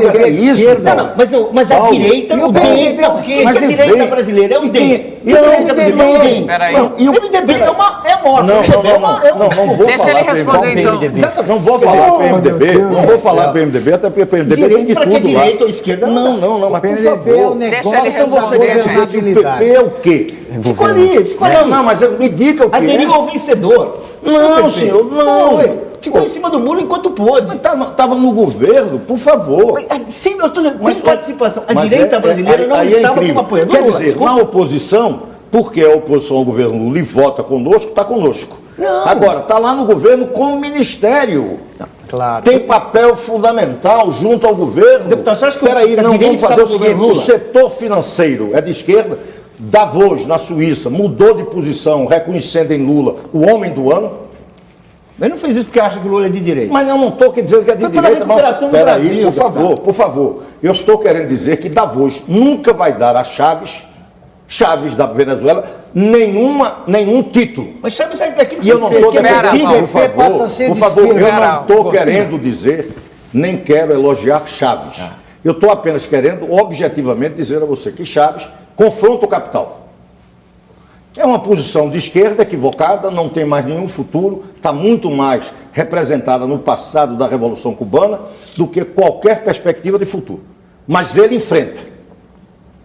Mas a direita não tem. O que a direita brasileira é o DEM. E o direita brasileira é o DEM. Peraí. O MDB é morto. Não vou Deixa falar ele responder, então. Não vou falar PMDB, não vou falar PMDB, até porque PMDB tem de Direita, que é tudo lá. direita ou esquerda, Não, mas por PMDB é favor. um Deixa ele Então você quer dizer que o PP é o quê? ficou ali. Não, mas me diga o que Aderiu ao vencedor. Não, senhor, não. Ficou em cima do muro enquanto pôde. Estava no governo, por favor. Sim, eu estou dizendo, tem Mas- participação. A mas direita brasileira não aí estava incrível. como apoiando Quer Lula. dizer, Desculpa. na oposição, porque a oposição ao governo Lula e vota conosco, está conosco. Não. Agora, está lá no governo como ministério. Claro. Tem papel fundamental junto ao governo. Deputado, você acha que Peraí, a não, direita vamos fazer está o no seguinte, governo o Lula? setor financeiro é de esquerda, Davos, na Suíça, mudou de posição, reconhecendo em Lula o homem do ano. Ele não fez isso porque acha que o Lula é de direita. Mas eu não estou dizendo que é de Foi pela direita, mas recuperação do espera aí, Brasil, por favor. Eu estou querendo dizer que Davos nunca vai dar a Chaves da Venezuela, nenhum título. Mas sabe aquilo que E eu não estou espera, defendendo, Paulo. por favor, eu não estou Espera, querendo dizer, nem quero elogiar Chaves. Eu estou apenas querendo, objetivamente, dizer a você que Chaves confronta o capital. É uma posição de esquerda equivocada, não tem mais nenhum futuro, está muito mais representada no passado da Revolução Cubana do que qualquer perspectiva de futuro. Mas ele enfrenta.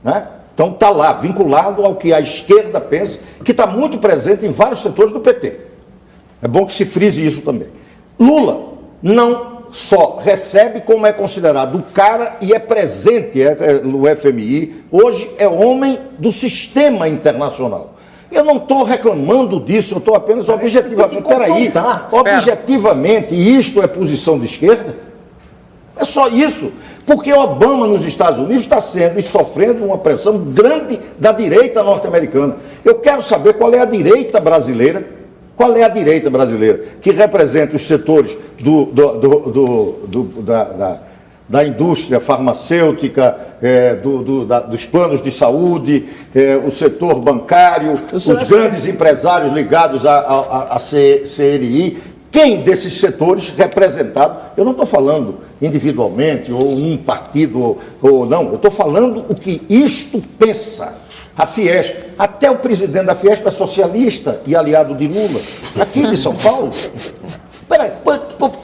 Né? Então está lá, vinculado ao que a esquerda pensa, que está muito presente em vários setores do PT. É bom que se frise isso também. Lula não só recebe como é considerado o cara e é presente no FMI, hoje é homem do sistema internacional. Eu não estou reclamando disso, eu estou apenas objetivamente. Peraí, objetivamente, isto é posição de esquerda? É só isso. Porque Obama nos Estados Unidos está sendo e sofrendo uma pressão grande da direita norte-americana. Eu quero saber qual é a direita brasileira, que representa os setores da indústria farmacêutica, dos planos de saúde, o setor bancário, os grandes empresários ligados à CNI. Quem desses setores representado, eu não estou falando individualmente, ou um partido, ou não, eu estou falando o que isto pensa. A Fiesp, até o presidente da Fiesp é socialista e aliado de Lula, aqui de São Paulo. Peraí,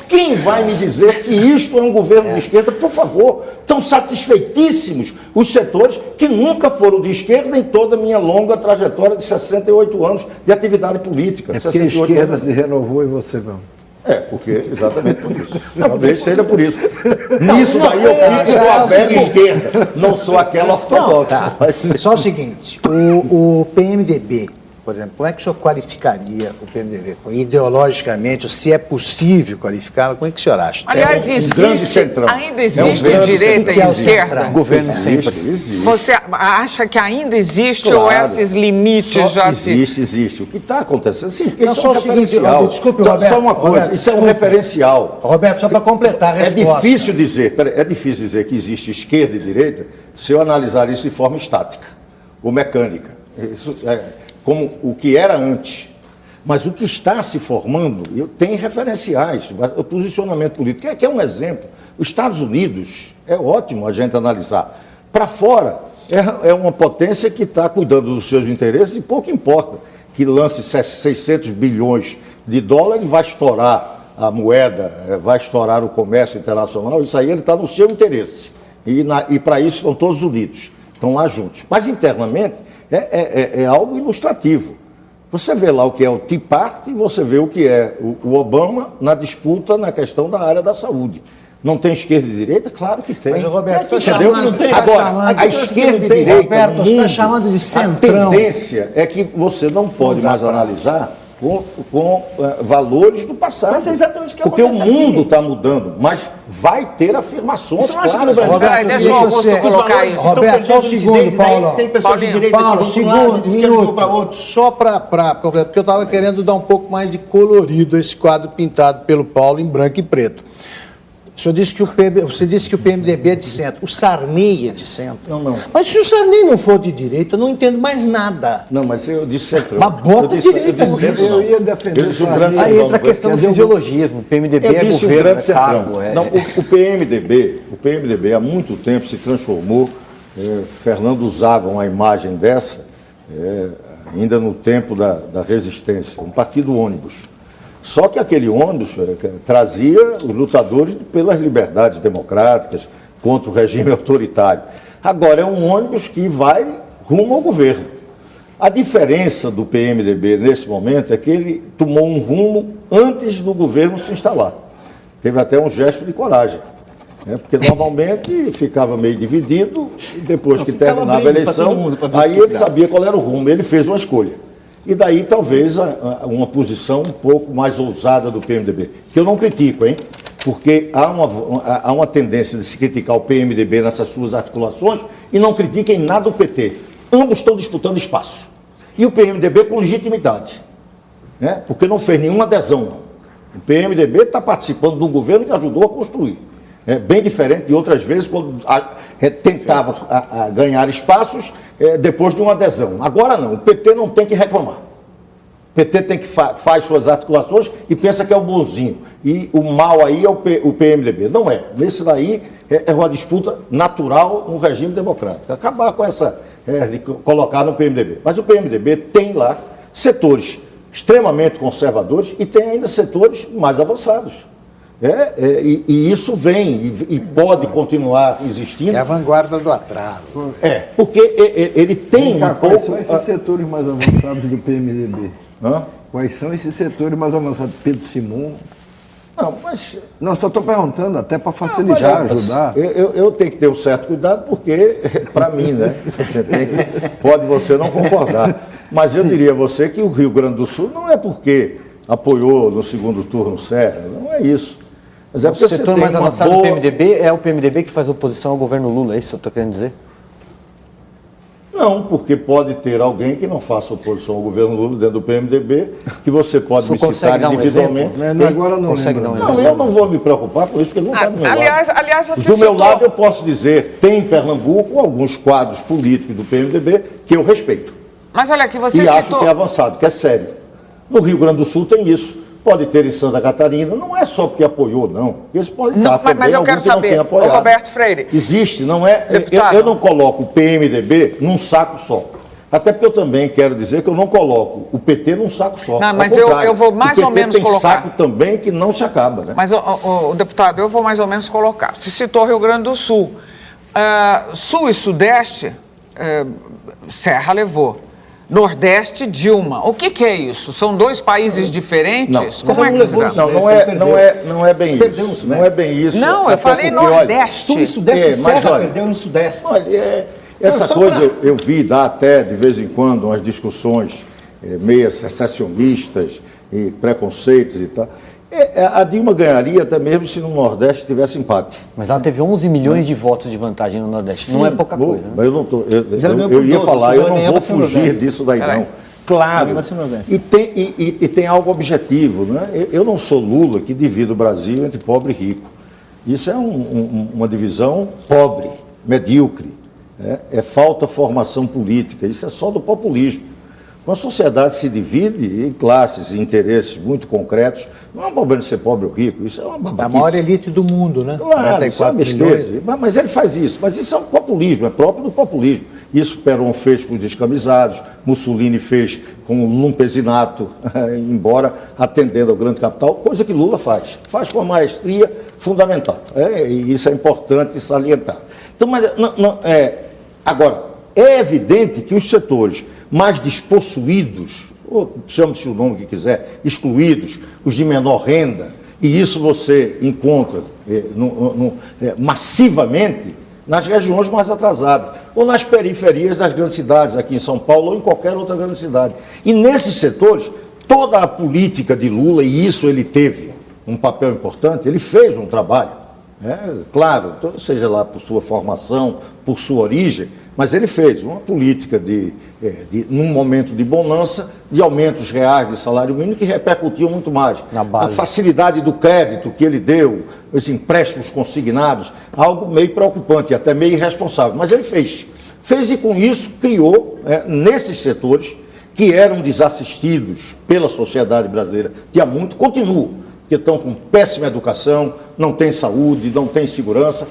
quem vai me dizer que isto é um governo de esquerda? Por favor, estão satisfeitíssimos os setores que nunca foram de esquerda em toda a minha longa trajetória de 68 anos de atividade política. É porque a esquerda se renovou e você não. Exatamente por isso. Talvez seja por isso. Nisso daí eu fico com a velha esquerda, não sou aquela ortodoxa. Só o seguinte, o PMDB, por exemplo, como é que o senhor qualificaria o PMDB? Ideologicamente, se é possível qualificá-lo, como é que o senhor acha? Aliás, ainda existe direita e esquerda? Governo sempre. Existe. Você acha que ainda existe ou esses limites já se... Existe. O que está acontecendo? Sim, porque isso é só um o seguinte, referencial. Desculpe, Então, Roberto. só uma coisa, Roberto, isso é um referencial. Roberto, só para completar a resposta. É difícil dizer que existe esquerda e direita se eu analisar isso de forma estática ou mecânica. Isso como o que era antes. Mas o que está se formando, tem referenciais, o posicionamento político. Que é um exemplo. Os Estados Unidos, é ótimo a gente analisar. Para fora, é uma potência que está cuidando dos seus interesses e pouco importa que lance 600 bilhões de dólares, vai estourar a moeda, vai estourar o comércio internacional, isso aí ele está no seu interesse. E para isso estão todos unidos, estão lá juntos. Mas internamente é algo ilustrativo. Você vê lá o que é o Tea Party e você vê o que é o Obama na disputa na questão da área da saúde. Não tem esquerda e direita? Claro que tem. Mas, Roberto, Agora, a esquerda e direita, Roberto, você está chamando de centrão. A tendência é que você não pode mais analisar com valores do passado. Mas é exatamente o que porque o acontece mundo está mudando, mas vai ter afirmações claras. Roberto, deixa o Augusto colocar isso. Roberto, só um segundo, Paulo. Tem pessoas de direita Paulo, que vão para um lado, de esquerda vão para outro. Só para completar, porque eu estava querendo dar um pouco mais de colorido a esse quadro pintado pelo Paulo em branco e preto. Você disse que o PMDB é de centro. O Sarney é de centro. Não. Mas se o Sarney não for de direita, eu não entendo mais nada. Não, mas eu disse centro. Mas bota direita. Eu ia defender isso. Aí entra a questão do fisiologismo. O PMDB é governo, é cargo. Não, o PMDB há muito tempo se transformou. Fernando usava uma imagem dessa, ainda no tempo da resistência, um partido ônibus. Só que aquele ônibus trazia os lutadores pelas liberdades democráticas contra o regime autoritário. Agora é um ônibus que vai rumo ao governo. A diferença do PMDB nesse momento é que ele tomou um rumo antes do governo se instalar. Teve até um gesto de coragem, porque normalmente ficava meio dividido e depois que terminava a eleição, aí ele sabia qual era o rumo, ele fez uma escolha. E daí, talvez, uma posição um pouco mais ousada do PMDB. Que eu não critico, hein? Porque há uma tendência de se criticar o PMDB nessas suas articulações e não critiquem nada o PT. Ambos estão disputando espaço. E o PMDB com legitimidade. Porque não fez nenhuma adesão, não. O PMDB está participando de um governo que ajudou a construir. Bem diferente de outras vezes, quando tentava ganhar espaços depois de uma adesão. Agora não, o PT não tem que reclamar. O PT tem que faz suas articulações e pensa que é o bonzinho. E o mal aí é o PMDB. Não é. Nesse daí é uma disputa natural no regime democrático. Acabar com essa, de colocar no PMDB. Mas o PMDB tem lá setores extremamente conservadores e tem ainda setores mais avançados. E isso vem e pode continuar existindo. É a vanguarda do atraso. Porque ele tem Quais são esses setores mais avançados do PMDB? Quais são esses setores mais avançados? Pedro Simon? Não, mas... Não, só estou perguntando, até para facilitar, ajudar. Eu tenho que ter um certo cuidado, porque, para mim, né? Pode você não concordar. Mas eu diria a você que o Rio Grande do Sul não é porque apoiou no segundo turno Serra, não é isso. Mas é porque o setor mais avançado do PMDB é o PMDB que faz oposição ao governo Lula, é isso que eu estou querendo dizer? Não, porque pode ter alguém que não faça oposição ao governo Lula dentro do PMDB, que você pode me citar individualmente. Agora não consegue dar um exemplo? Não, eu não vou me preocupar por isso, porque não está do meu lado. Aliás, você Do meu citou... lado, eu posso dizer, tem em Pernambuco alguns quadros políticos do PMDB que eu respeito. Mas olha aqui, você E acho citou... que é avançado, que é sério. No Rio Grande do Sul tem isso. Pode ter em Santa Catarina, não é só porque apoiou, não. Eles podem estar também, mas eu quero alguns que não têm saber, apoiado. ô Roberto Freire... Existe, não é... Deputado. Eu não coloco o PMDB num saco só. Até porque eu também quero dizer que eu não coloco o PT num saco só. Não, Ao mas contrário, eu vou mais ou menos o PT tem colocar. saco também que não se acaba, né? Mas, o deputado, eu vou mais ou menos colocar. Se citou Rio Grande do Sul. Sul e Sudeste, Serra levou. Nordeste, Dilma. O que é isso? São dois países diferentes? Como é que se dá? Não é bem isso. Não é bem isso. Não, eu falei porque, olha, Nordeste. Sul e Sudeste, mas Serra olha, perdeu no Sudeste. Olha, essa coisa eu vi dar até de vez em quando umas discussões meio secessionistas e preconceitos e tal. A Dilma ganharia até mesmo se no Nordeste tivesse empate. Mas ela teve 11 milhões de votos de vantagem no Nordeste. Não é pouca coisa, né? Mas eu não tô, eu ia falar, eu não vou fugir disso daí não. Claro, e tem algo objetivo, né? Eu não sou Lula que divide o Brasil entre pobre e rico. Isso é uma divisão pobre, medíocre. É falta de formação política, isso é só do populismo. Uma sociedade se divide em classes e interesses muito concretos. Não é um problema de ser pobre ou rico, isso é uma babaquice. A maior elite do mundo, né? Claro, isso é uma besteira. Mas ele faz isso. Mas isso é um populismo, é próprio do populismo. Isso Perón fez com os descamisados, Mussolini fez com o lumpesinato, embora atendendo ao grande capital, coisa que Lula faz. Faz com uma maestria fundamental. E isso é importante salientar. Então, mas, agora, é evidente que os setores mais despossuídos, ou chame-se o nome que quiser, excluídos, os de menor renda, e isso você encontra massivamente nas regiões mais atrasadas, ou nas periferias das grandes cidades, aqui em São Paulo ou em qualquer outra grande cidade. E nesses setores, toda a política de Lula, e isso ele teve um papel importante, ele fez um trabalho, claro, seja lá por sua formação, por sua origem, mas ele fez uma política num momento de bonança, de aumentos reais de salário mínimo que repercutiam muito mais. A facilidade do crédito que ele deu, os empréstimos consignados, algo meio preocupante, até meio irresponsável. Mas ele fez. Fez e com isso criou, nesses setores que eram desassistidos pela sociedade brasileira, que há muito continuam, que estão com péssima educação, não tem saúde, não tem segurança,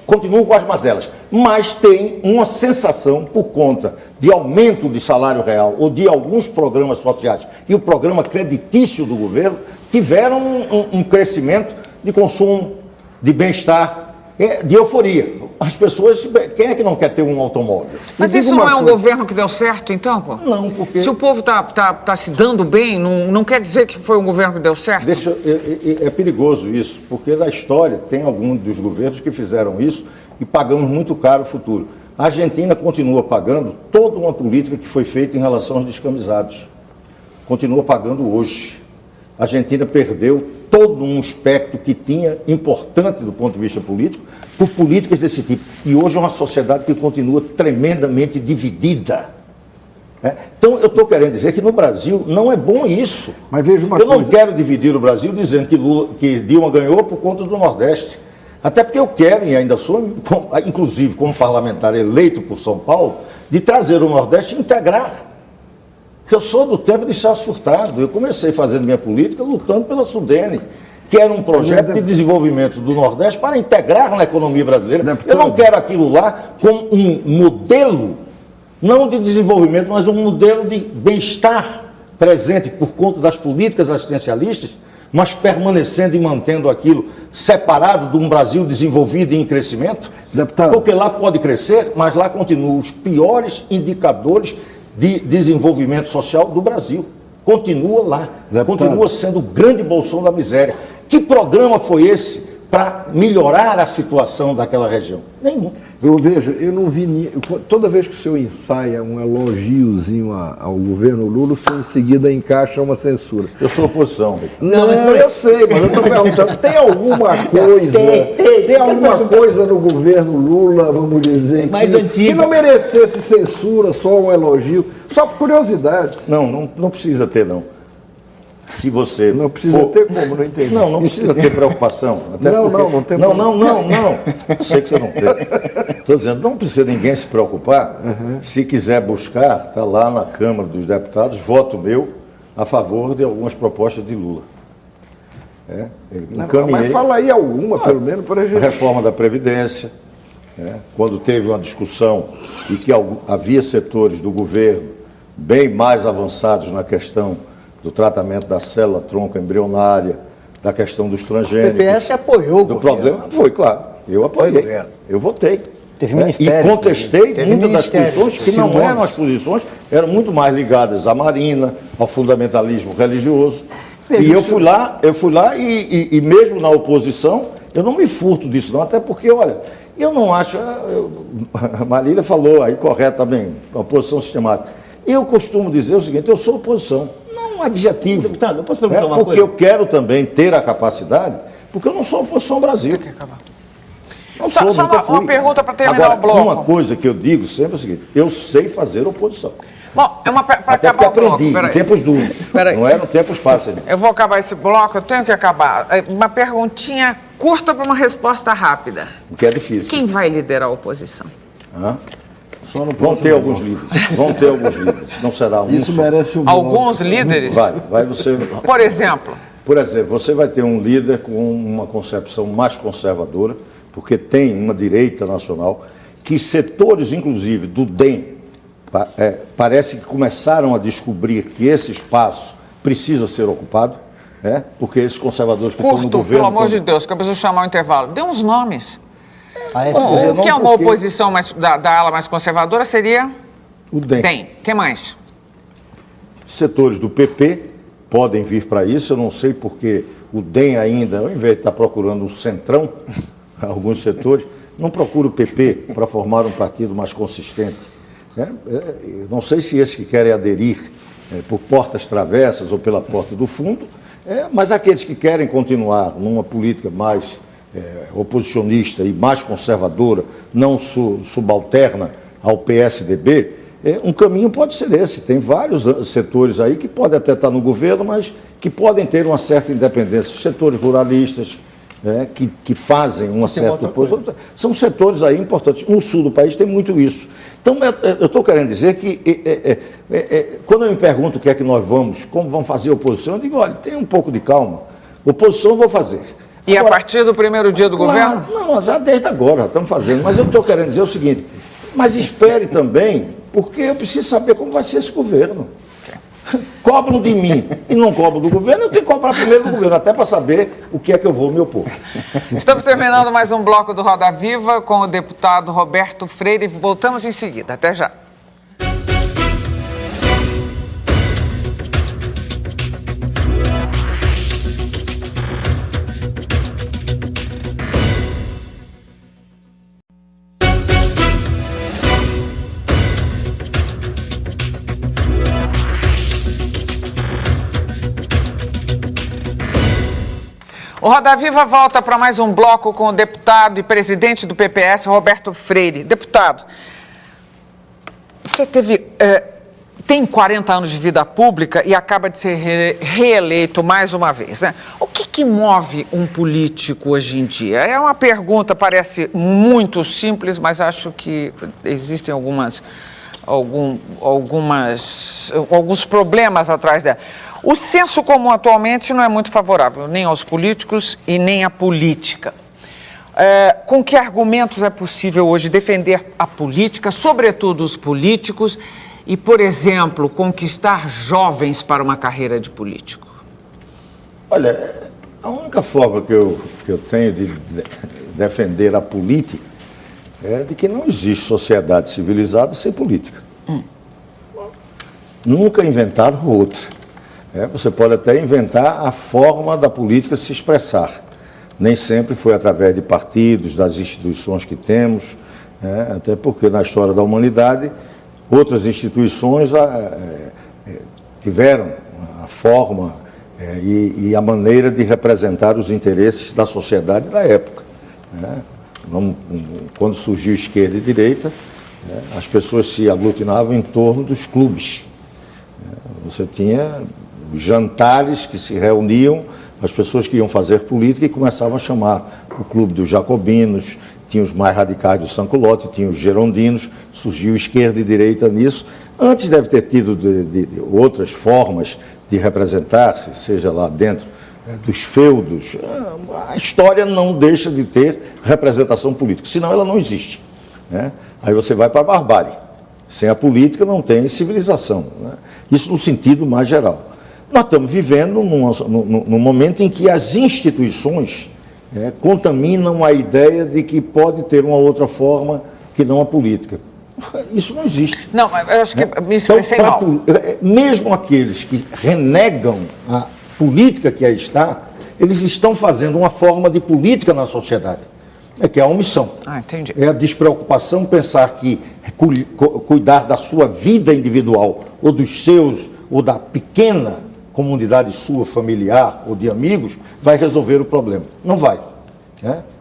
continuam com as mazelas. Mas tem uma sensação, por conta de aumento de salário real ou de alguns programas sociais e o programa creditício do governo, tiveram um crescimento de consumo, de bem-estar, de euforia. As pessoas, quem é que não quer ter um automóvel? Mas isso não é um governo que deu certo, então, pô? Não, porque... Se o povo tá se dando bem, não quer dizer que foi um governo que deu certo? É perigoso isso, porque na história tem alguns dos governos que fizeram isso e pagamos muito caro o futuro. A Argentina continua pagando toda uma política que foi feita em relação aos descamisados. Continua pagando hoje. A Argentina perdeu todo um aspecto que tinha importante do ponto de vista político por políticas desse tipo. E hoje é uma sociedade que continua tremendamente dividida. Então, eu estou querendo dizer que no Brasil não é bom isso. Mas veja uma coisa. Eu não quero dividir o Brasil dizendo que Dilma ganhou por conta do Nordeste. Até porque eu quero, e ainda sou, inclusive como parlamentar eleito por São Paulo, de trazer o Nordeste e integrar. Eu sou do tempo de Celso Furtado. Eu comecei fazendo minha política lutando pela Sudene, que era um projeto de desenvolvimento do Nordeste para integrar na economia brasileira. Eu não quero aquilo lá como um modelo, não de desenvolvimento, mas um modelo de bem-estar presente por conta das políticas assistencialistas, mas permanecendo e mantendo aquilo separado de um Brasil desenvolvido e em crescimento. Deputado. Porque lá pode crescer, mas lá continuam os piores indicadores de desenvolvimento social do Brasil. Continua lá. Deputado. Continua sendo o grande bolsão da miséria. Que programa foi esse para melhorar a situação daquela região? Nenhum. Eu não vi. Toda vez que o senhor ensaia um elogiozinho ao governo Lula, o senhor em seguida encaixa uma censura. Eu sou oposição. Não, eu sei, mas eu estou perguntando, tem alguma coisa, tem alguma coisa no governo Lula, vamos dizer, que não merecesse censura, só um elogio, só por curiosidade? Não precisa ter, não. Se você não precisa ter como, não entendi. Não precisa ter preocupação. Até não tem não. Eu sei que você não tem. Estou dizendo, não precisa ninguém se preocupar. Se quiser buscar, está lá na Câmara dos Deputados, voto meu a favor de algumas propostas de Lula. Mas fala aí alguma, pelo menos, para a gente. A reforma da Previdência, quando teve uma discussão e que havia setores do governo bem mais avançados na questão do tratamento da célula tronco embrionária, da questão dos transgênicos. O PPS apoiou o do governo. Problema. Foi, claro. Eu apoiei. Eu votei. Teve ministério. E contestei muitas das posições que não eram as posições, eram muito mais ligadas à Marina, ao fundamentalismo religioso. E eu fui lá e mesmo na oposição, eu não me furto disso não, até porque, olha, eu não acho, a Marília falou aí corretamente, oposição sistemática. Eu costumo dizer o seguinte, eu sou oposição. Um adjetivo. Deputado, eu posso perguntar uma porque coisa? eu quero também ter a capacidade, porque eu não sou oposição ao Brasil. Não sou, só nunca fui. uma pergunta para terminar Agora, o bloco. Uma coisa que eu digo sempre é o seguinte, eu sei fazer oposição. Bom, para Até porque acabar o bloco. aprendi, em tempos duros, não eram tempos fáceis. Eu vou acabar esse bloco, eu tenho que acabar. Uma perguntinha curta para uma resposta rápida. O que é difícil. Quem vai liderar a oposição? Só no Vão ter alguns líderes, não será um. Isso merece um Alguns líderes? Vai você. Por exemplo, você vai ter um líder com uma concepção mais conservadora, porque tem uma direita nacional, que setores, inclusive, do DEM, parece que começaram a descobrir que esse espaço precisa ser ocupado, porque esses conservadores que estão no governo... pelo amor de Deus, que eu preciso chamar o intervalo. Dê uns nomes. O que é uma oposição da ala mais conservadora seria... O DEM. DEM. Quem mais? Setores do PP podem vir para isso, eu não sei porque o DEM ainda, ao invés de estar procurando um centrão, alguns setores, não procura o PP para formar um partido mais consistente. Não sei se esses que querem aderir por portas travessas ou pela porta do fundo, mas aqueles que querem continuar numa política mais oposicionista e mais conservadora, não subalterna ao PSDB, um caminho pode ser esse. Tem vários setores aí que podem até estar no governo, mas que podem ter uma certa independência. Setores ruralistas, que fazem uma certa oposição. São setores aí importantes. No sul do país tem muito isso. Então, eu estou querendo dizer que, quando eu me pergunto o que é que nós como vamos fazer oposição, eu digo, olha, tenha um pouco de calma. Oposição eu vou fazer. E agora, a partir do primeiro dia do governo? Não, já desde agora, já estamos fazendo. Mas eu estou querendo dizer o seguinte, mas espere também, porque eu preciso saber como vai ser esse governo. Cobram de mim e não cobram do governo, eu tenho que cobrar primeiro do governo, até para saber o que é que eu vou me opor. Estamos terminando mais um bloco do Roda Viva com o deputado Roberto Freire. Voltamos em seguida. Até já. O Roda Viva volta para mais um bloco com o deputado e presidente do PPS, Roberto Freire. Deputado, você tem 40 anos de vida pública e acaba de ser reeleito mais uma vez, né? O que move um político hoje em dia? É uma pergunta, parece muito simples, mas acho que existem alguns problemas atrás dela. O senso comum atualmente não é muito favorável, nem aos políticos e nem à política. Com que argumentos é possível hoje defender a política, sobretudo os políticos, e, por exemplo, conquistar jovens para uma carreira de político? Olha, a única forma que eu tenho de defender a política é de que não existe sociedade civilizada sem política. Nunca inventaram outra. Você pode até inventar a forma da política se expressar. Nem sempre foi através de partidos, das instituições que temos, até porque na história da humanidade outras instituições tiveram a forma e a maneira de representar os interesses da sociedade da época. Quando surgiu esquerda e direita, as pessoas se aglutinavam em torno dos clubes. Você tinha os jantares que se reuniam, as pessoas que iam fazer política e começavam a chamar o clube dos jacobinos, tinha os mais radicais do Sans-Culotte, tinha os gerondinos, surgiu esquerda e direita nisso. Antes deve ter tido de outras formas de representar-se, seja lá dentro dos feudos. A história não deixa de ter representação política, senão ela não existe. Aí você vai para a barbárie. Sem a política não tem civilização. Isso no sentido mais geral. Nós estamos vivendo num momento em que as instituições contaminam a ideia de que pode ter uma outra forma que não a política. Isso não existe. Não, eu acho que me expressei mal. Mesmo aqueles que renegam a política que aí está, eles estão fazendo uma forma de política na sociedade, que é a omissão. Entendi. É a despreocupação, pensar que cuidar da sua vida individual, ou dos seus, ou da pequena comunidade sua, familiar ou de amigos, vai resolver o problema. Não vai.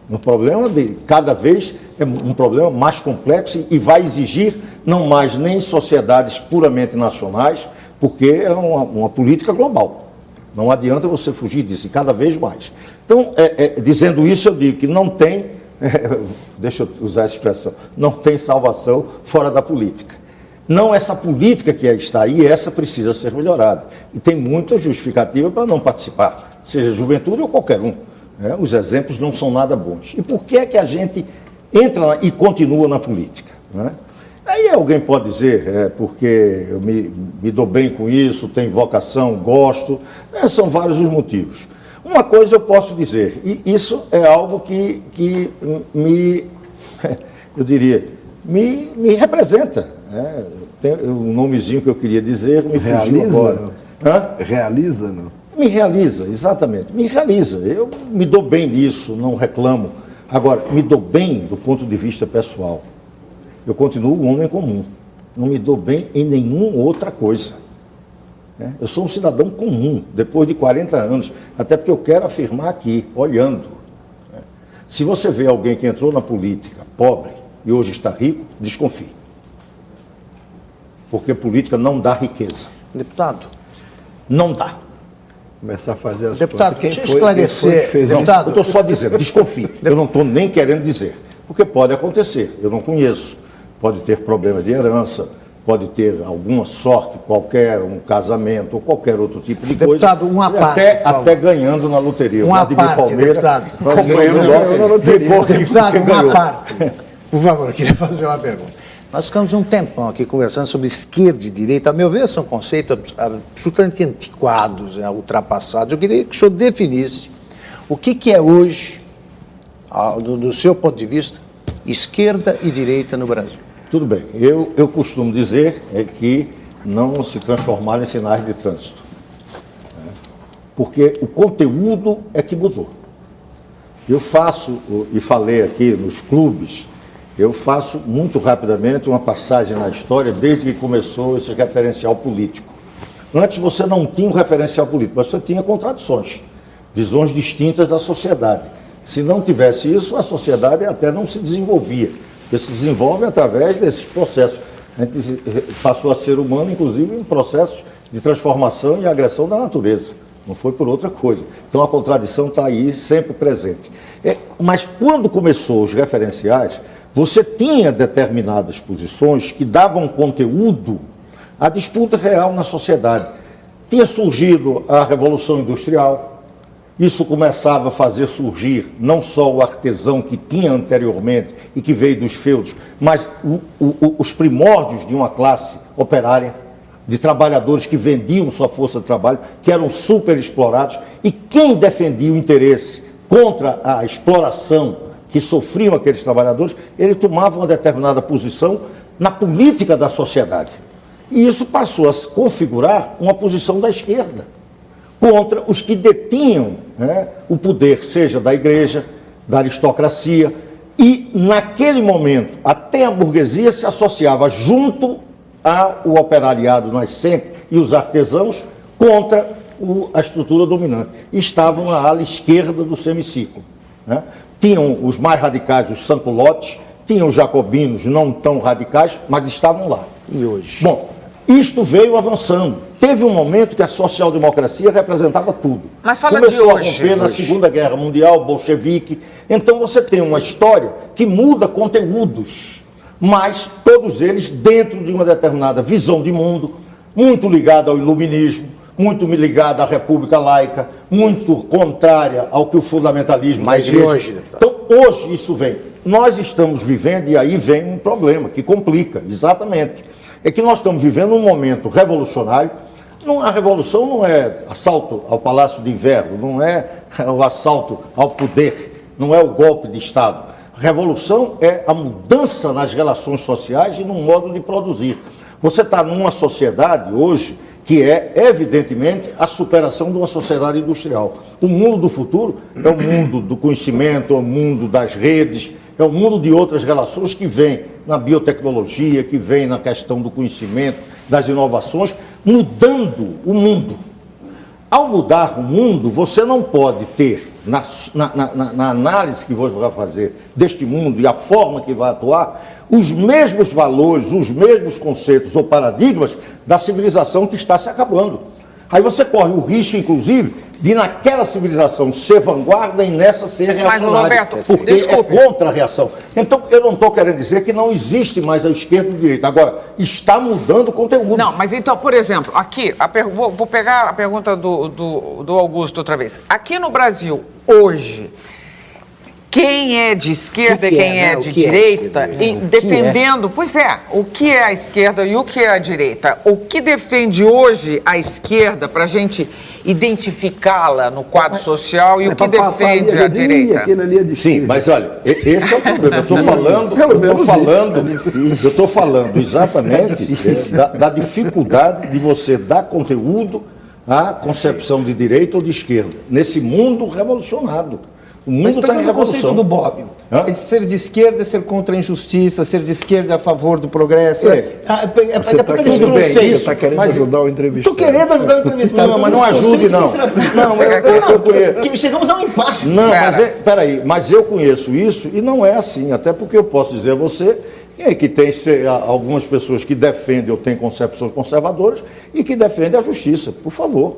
Um problema cada vez é um problema mais complexo e vai exigir não mais nem sociedades puramente nacionais, porque é uma política global. Não adianta você fugir disso, e cada vez mais. Então, dizendo isso, eu digo que não tem, deixa eu usar essa expressão, não tem salvação fora da política. Não essa política que está aí, essa precisa ser melhorada. E tem muita justificativa para não participar, seja juventude ou qualquer um. Os exemplos não são nada bons. E por que é que a gente entra e continua na política? Aí alguém pode dizer, porque eu me dou bem com isso, tenho vocação, gosto. São vários os motivos. Uma coisa eu posso dizer, e isso é algo que eu diria, me representa. Tem um nomezinho que eu queria dizer, me fugiu agora. Realiza, não? Me realiza, exatamente. Me realiza. Eu me dou bem nisso, não reclamo. Agora, me dou bem do ponto de vista pessoal. Eu continuo um homem comum. Não me dou bem em nenhuma outra coisa. Eu sou um cidadão comum, depois de 40 anos. Até porque eu quero afirmar aqui, olhando. Se você vê alguém que entrou na política pobre e hoje está rico, desconfie. Porque política não dá riqueza. Deputado. Não dá. Começar a fazer as Deputado, contas. deixa eu esclarecer. Deputado, eu estou só dizendo, desconfie. Eu não estou nem querendo dizer. Porque pode acontecer, eu não conheço. Pode ter problema de herança, pode ter alguma sorte qualquer, um casamento ou qualquer outro tipo de coisa. Deputado, uma parte. Até ganhando na loteria. Uma parte, deputado. Na loteria. Deputado, uma parte. Por favor, eu queria fazer uma pergunta. Nós ficamos um tempão aqui conversando sobre esquerda e direita. A meu ver, são conceitos absolutamente antiquados, ultrapassados. Eu queria que o senhor definisse o que é hoje, do seu ponto de vista, esquerda e direita no Brasil. Tudo bem. Eu costumo dizer que não se transformaram em sinais de trânsito. Porque o conteúdo é que mudou. Eu faço, e falei aqui nos clubes, eu faço muito rapidamente uma passagem na história desde que começou esse referencial político. Antes você não tinha um referencial político, mas você tinha contradições, visões distintas da sociedade. Se não tivesse isso, a sociedade até não se desenvolvia, porque se desenvolve através desses processos. A gente passou a ser humano, inclusive, em processos de transformação e agressão da natureza. Não foi por outra coisa. Então a contradição está aí sempre presente. Mas quando começou os referenciais, você tinha determinadas posições que davam conteúdo à disputa real na sociedade. Tinha surgido a Revolução Industrial, isso começava a fazer surgir não só o artesão que tinha anteriormente e que veio dos feudos, mas os primórdios de uma classe operária, de trabalhadores que vendiam sua força de trabalho, que eram super explorados, e quem defendia o interesse contra a exploração que sofriam aqueles trabalhadores, ele tomava uma determinada posição na política da sociedade. E isso passou a configurar uma posição da esquerda. contra os que detinham, né, o poder, seja da igreja, da aristocracia, e naquele momento até a burguesia se associava junto ao operariado nascente e os artesãos contra a estrutura dominante. Estavam na ala esquerda do semicírculo, né? Tinham os mais radicais, os sanculotes, tinham os jacobinos não tão radicais, mas estavam lá. E hoje? Bom, isto veio avançando. Teve um momento que a social-democracia representava tudo. Mas fala Começou de a hoje. romper na Segunda Guerra Mundial, bolchevique. Então você tem uma história que muda conteúdos, mas todos eles dentro de uma determinada visão de mundo, muito ligada ao iluminismo, muito ligada à República Laica, muito contrária ao que o fundamentalismo Mas da igreja. e hoje, deputado? Então, hoje isso vem. Nós estamos vivendo, e aí vem um problema que complica, exatamente. É que nós estamos vivendo um momento revolucionário. A revolução não é assalto ao Palácio de Inverno, não é o assalto ao poder, não é o golpe de Estado. A revolução é a mudança nas relações sociais e no modo de produzir. Você está numa sociedade hoje que é, evidentemente, a superação de uma sociedade industrial. O mundo do futuro é o mundo do conhecimento, é o mundo das redes, é o mundo de outras relações que vem na biotecnologia, que vem na questão do conhecimento, das inovações, mudando o mundo. Ao mudar o mundo, você não pode ter, na análise que você vai fazer deste mundo e a forma que vai atuar, os mesmos valores, os mesmos conceitos ou paradigmas da civilização que está se acabando. Aí você corre o risco, inclusive, de naquela civilização ser vanguarda e nessa ser reacionária. Mas, Roberto, porque desculpe. é contra a reação. Então, eu não estou querendo dizer que não existe mais a esquerda e a direita. Agora, está mudando o conteúdo. Não, mas então, por exemplo, aqui, vou pegar a pergunta do Augusto outra vez. Aqui no Brasil, hoje, quem é de esquerda e quem é de direita, defendendo, pois é, o que é a esquerda e o que é a direita? O que defende hoje a esquerda para a gente identificá-la no quadro social e o que defende a direita? Sim, mas olha, esse é o problema. Eu estou falando exatamente da dificuldade de você dar conteúdo à concepção de direita ou de esquerda, nesse mundo revolucionado. O mundo está em revolução. O conceito do Bob. Ser de esquerda é ser contra a injustiça, ser de esquerda é a favor do progresso. Você está querendo ajudar o entrevistado. Estou querendo ajudar o entrevistado. Não, mas não ajude, não. Não, eu conheço. Chegamos a um impasse. Não, peraí, mas eu conheço isso e não é assim. Até porque eu posso dizer a você que tem algumas pessoas que defendem ou têm concepções conservadoras e que defendem a justiça. Por favor.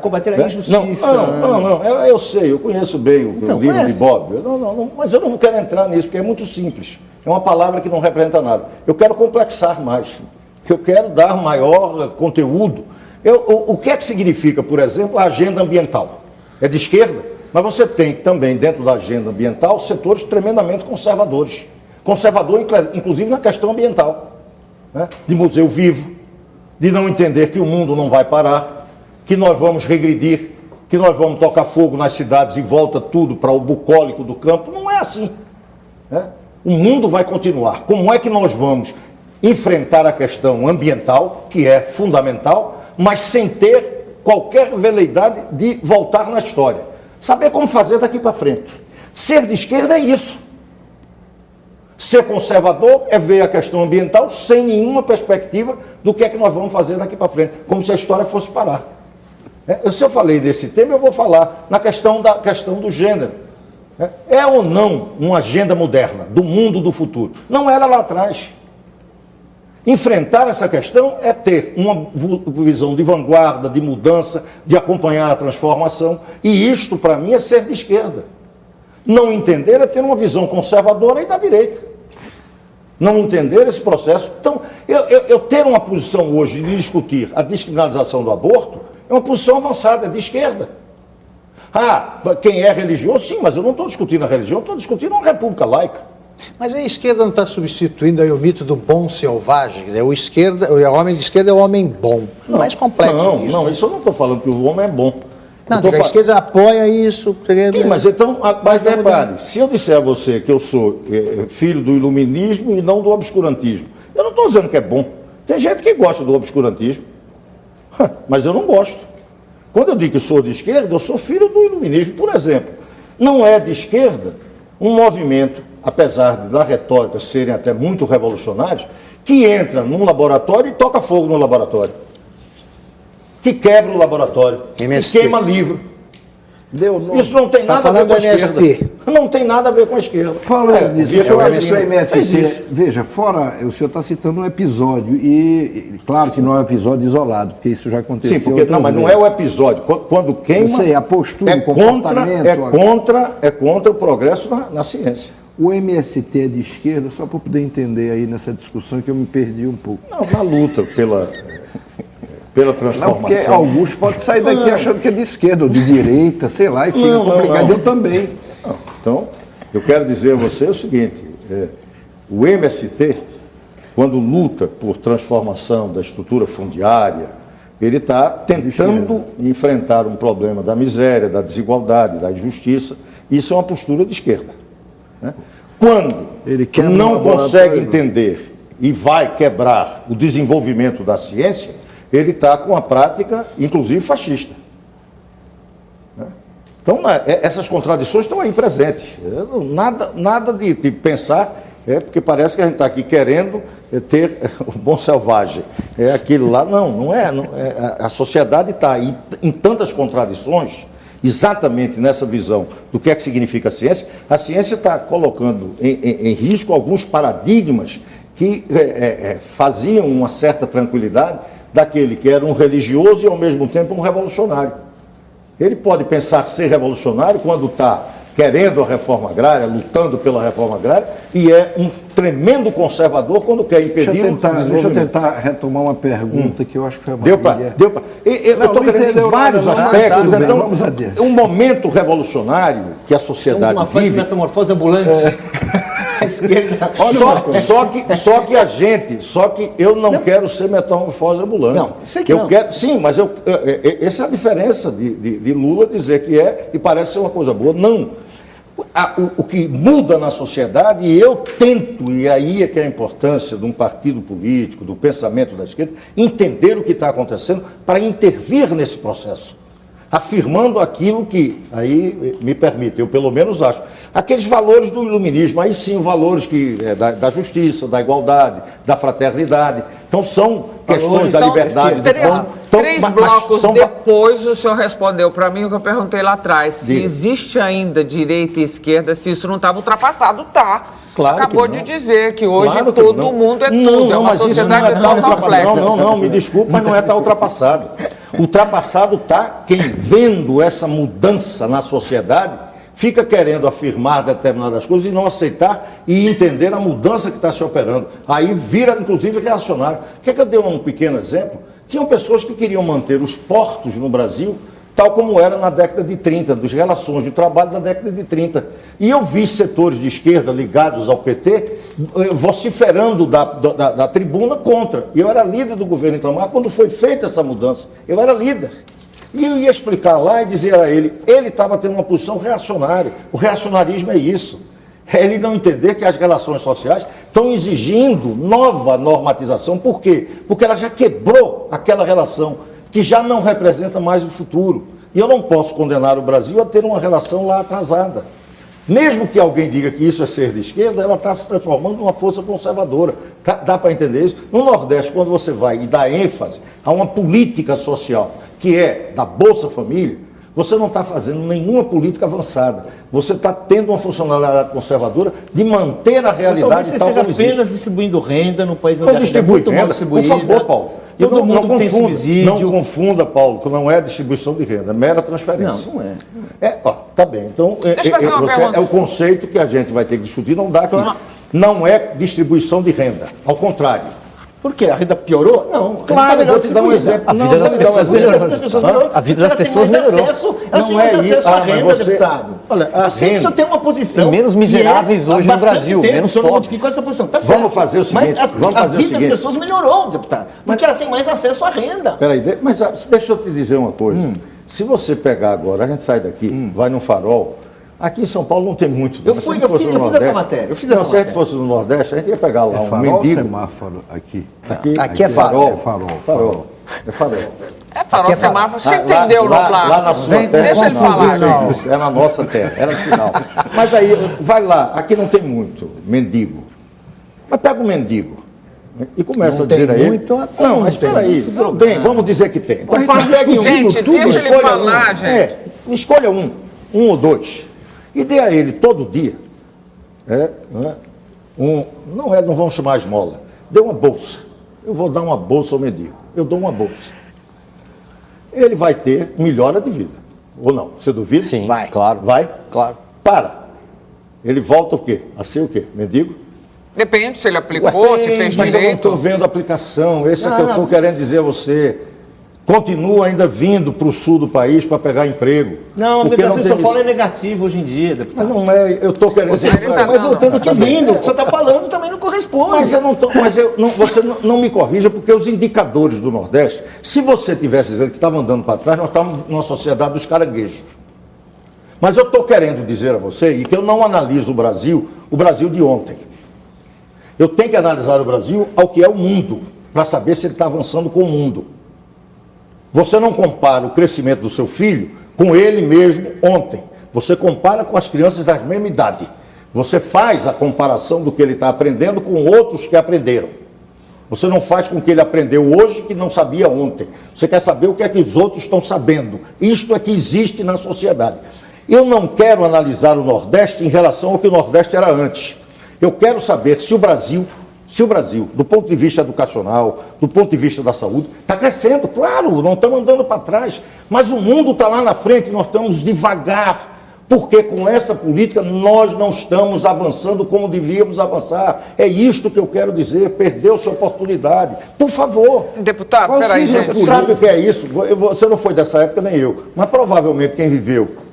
Combater a injustiça. Não, eu sei, eu conheço bem o livro de Bob. Mas eu não quero entrar nisso, porque é muito simples. É uma palavra que não representa nada. Eu quero complexar mais. Eu quero dar maior conteúdo. O que é que significa, por exemplo, a agenda ambiental? É de esquerda, mas você tem também, dentro da agenda ambiental, setores tremendamente conservadores. Conservador, inclusive, na questão ambiental. Né? De museu vivo, de não entender que o mundo não vai parar, que nós vamos regredir, que nós vamos tocar fogo nas cidades e volta tudo para o bucólico do campo. Não é assim. Né? O mundo vai continuar. Como é que nós vamos enfrentar a questão ambiental, que é fundamental, mas sem ter qualquer veleidade de voltar na história? Saber como fazer daqui para frente. Ser de esquerda é isso. Ser conservador é ver a questão ambiental sem nenhuma perspectiva do que é que nós vamos fazer daqui para frente, como se a história fosse parar. Se eu falei desse tema, eu vou falar na questão do gênero. É ou não uma agenda moderna do mundo do futuro? Não era lá atrás. Enfrentar essa questão é ter uma visão de vanguarda, de mudança, de acompanhar a transformação. E isto, para mim, é ser de esquerda. Não entender é ter uma visão conservadora e da direita. Não entender esse processo. Então, eu ter uma posição hoje de discutir a descriminalização do aborto é uma posição avançada, é de esquerda. Quem é religioso? Sim, mas eu não estou discutindo a religião, estou discutindo uma república laica. Mas a esquerda não está substituindo aí o mito do bom selvagem? O homem de esquerda é o homem bom. Não, mais complexo isso. Não, isso eu não estou falando que o homem é bom. Não, a esquerda apoia isso. Sim, mas então, repare, se eu disser a você que eu sou filho do iluminismo e não do obscurantismo, eu não estou dizendo que é bom. Tem gente que gosta do obscurantismo, mas eu não gosto. Quando eu digo que sou de esquerda, eu sou filho do iluminismo. Por exemplo, não é de esquerda um movimento, apesar de na retórica serem até muito revolucionários, que entra num laboratório e toca fogo no laboratório, que quebra o laboratório, que queima livro. Isso não tem nada a ver com a esquerda. Não tem nada a ver com a esquerda. Falando nisso, o senhor acha que o MST... Veja, fora, o senhor está citando um episódio, e claro que não é um episódio isolado, porque isso já aconteceu. Sim, porque mas não é o episódio. Quando queima... Eu sei, a postura, o comportamento... É contra o progresso na ciência. O MST é de esquerda, só para poder entender aí nessa discussão que eu me perdi um pouco. Não, na luta pela transformação. Não, porque Augusto pode sair daqui achando que é de esquerda ou de direita, sei lá, e fica complicado. Eu também. Não. Então, eu quero dizer a você o seguinte, o MST, quando luta por transformação da estrutura fundiária, ele está tentando enfrentar um problema da miséria, da desigualdade, da injustiça. Isso é uma postura de esquerda. Né? Quando ele não consegue entender e vai quebrar o desenvolvimento da ciência, ele está com uma prática, inclusive, fascista. Então, essas contradições estão aí presentes. Nada de pensar, porque parece que a gente está aqui querendo ter o bom selvagem. É aquilo lá, não é. A sociedade está em tantas contradições, exatamente nessa visão do que é que significa a ciência. A ciência está colocando em risco alguns paradigmas que faziam uma certa tranquilidade daquele que era um religioso e, ao mesmo tempo, um revolucionário. Ele pode pensar ser revolucionário quando está querendo a reforma agrária, lutando pela reforma agrária, e é um tremendo conservador quando quer impedir o desenvolvimento. Deixa eu tentar retomar uma pergunta que eu acho que foi a Deu para. Eu estou querendo em vários aspectos. Bem, então, vamos adiante. Um momento revolucionário que a sociedade uma vive... Uma metamorfose ambulante. Só que eu não quero ser metamorfose ambulante. Não, sei que eu não. quero, sim, mas essa é a diferença de Lula dizer que é e parece ser uma coisa boa. Não. O que muda na sociedade, e eu tento, e aí é que é a importância de um partido político, do pensamento da esquerda, entender o que está acontecendo para intervir nesse processo, afirmando aquilo que, aí me permite, eu pelo menos acho, aqueles valores do iluminismo, aí sim, valores que, da justiça, da igualdade, da fraternidade. Então são questões da liberdade. Três blocos depois o senhor respondeu para mim o que eu perguntei lá atrás. Se existe ainda direita e esquerda, se isso não estava ultrapassado, tá. Claro. Acabou de dizer que hoje todo mundo é tudo, é uma sociedade total. Não, me desculpe, mas não está ultrapassado. Ultrapassado está quem, vendo essa mudança na sociedade, fica querendo afirmar determinadas coisas e não aceitar e entender a mudança que está se operando. Aí vira, inclusive, reacionário. Quer que eu dê um pequeno exemplo? Tinham pessoas que queriam manter os portos no Brasil tal como era na década de 30, das relações de trabalho da década de 30. E eu vi setores de esquerda ligados ao PT vociferando da tribuna contra. E eu era líder do governo Itamar quando foi feita essa mudança. Eu era líder. E eu ia explicar lá e dizer a ele estava tendo uma posição reacionária. O reacionarismo é isso. É ele não entender que as relações sociais estão exigindo nova normatização. Por quê? Porque ela já quebrou aquela relação que já não representa mais o futuro. E eu não posso condenar o Brasil a ter uma relação lá atrasada. Mesmo que alguém diga que isso é ser de esquerda, ela está se transformando numa força conservadora. Dá para entender isso? No Nordeste, quando você vai e dá ênfase a uma política social, que é da Bolsa Família, você não está fazendo nenhuma política avançada. Você está tendo uma funcionalidade conservadora de manter a realidade tal como existe. Você esteja apenas distribuindo renda no país onde é muito mal distribuída. Por favor, Paulo. Todo mundo tem subsídio. Não confunda, Paulo, que não é distribuição de renda, é mera transferência. Não é. Tá bem. Então, é o conceito que a gente vai ter que discutir, não é distribuição de renda. Ao contrário. Por quê? A renda piorou? Não. Claro, vou te dar um exemplo. A vida das pessoas melhorou. A vida das pessoas melhorou. Elas têm mais acesso à renda, deputado. Olha, a renda... Você tem uma posição... E menos miseráveis hoje no Brasil, menos pobres. Modificou essa posição. Tá certo. Vamos fazer o seguinte. Mas a vida das pessoas melhorou, deputado. Porque elas têm mais acesso à renda. Peraí, mas deixa eu te dizer uma coisa. Se você pegar agora, a gente sai daqui, vai num farol... Aqui em São Paulo não tem muito. Eu fiz essa matéria. Se a gente fosse no Nordeste, a gente ia pegar lá um mendigo. Semáforo aqui. Aqui é farol. Farol. É farol. Farol Aqui é semáforo, você Lá- entendeu, lá, Noblar? lá na sua Vem com terra. Deixa ele não, falar. não, isso é na nossa terra, era de sinal. Mas aí, vai lá, aqui não tem muito mendigo. Mas pega o mendigo e começa Não a dizer tem a ele. muito, Não, mas espera aí, tudo bem, vamos dizer que tem. Então, pegue um, Gente, deixa ele escolha falar, um. gente. Escolha um ou dois, e dê a ele todo dia. Não vamos chamar esmola, dê uma bolsa. Eu vou dar uma bolsa ao mendigo. Eu dou uma bolsa. Ele vai ter melhora de vida. Ou não? Você duvida? Sim, Vai. claro. Vai? Claro. Para. Ele volta o quê? A ser o quê? Mendigo? Depende se ele aplicou, se fez Mas eu não estou direito. vendo a aplicação. Esse é que eu estou querendo dizer a você. Continua ainda vindo para o sul do país para pegar emprego. Não, a Porque migração em São tem Paulo é isso. negativa hoje em dia, Mas deputado. não é, eu estou querendo dizer. Ele tá Mas dando. voltando aqui vindo, o que você está falando também não corresponde. Mas eu não tô, mas eu não, você não me corrija, porque os indicadores do Nordeste, se você tivesse dizendo que estava andando para trás, nós estávamos numa sociedade dos caranguejos. Mas eu estou querendo dizer a você e que eu não analiso o Brasil de ontem. Eu tenho que analisar o Brasil ao que é o mundo, para saber se ele está avançando com o mundo. Você não compara o crescimento do seu filho com ele mesmo ontem. Você compara com as crianças da mesma idade. Você faz a comparação do que ele está aprendendo com outros que aprenderam. Você não faz com o que ele aprendeu hoje que não sabia ontem. Você quer saber o que é que os outros estão sabendo. Isto é que existe na sociedade. Eu não quero analisar o Nordeste em relação ao que o Nordeste era antes. Eu quero saber se o Brasil, do ponto de vista educacional, do ponto de vista da saúde, está crescendo, claro, não estamos andando para trás, mas o mundo está lá na frente, nós estamos devagar, porque com essa política nós não estamos avançando como devíamos avançar. É isto que eu quero dizer, perdeu-se a oportunidade. Por favor. Deputado, Qual peraí, seja a gente. política? Sabe o que é isso? Você não foi dessa época, nem eu, mas provavelmente quem viveu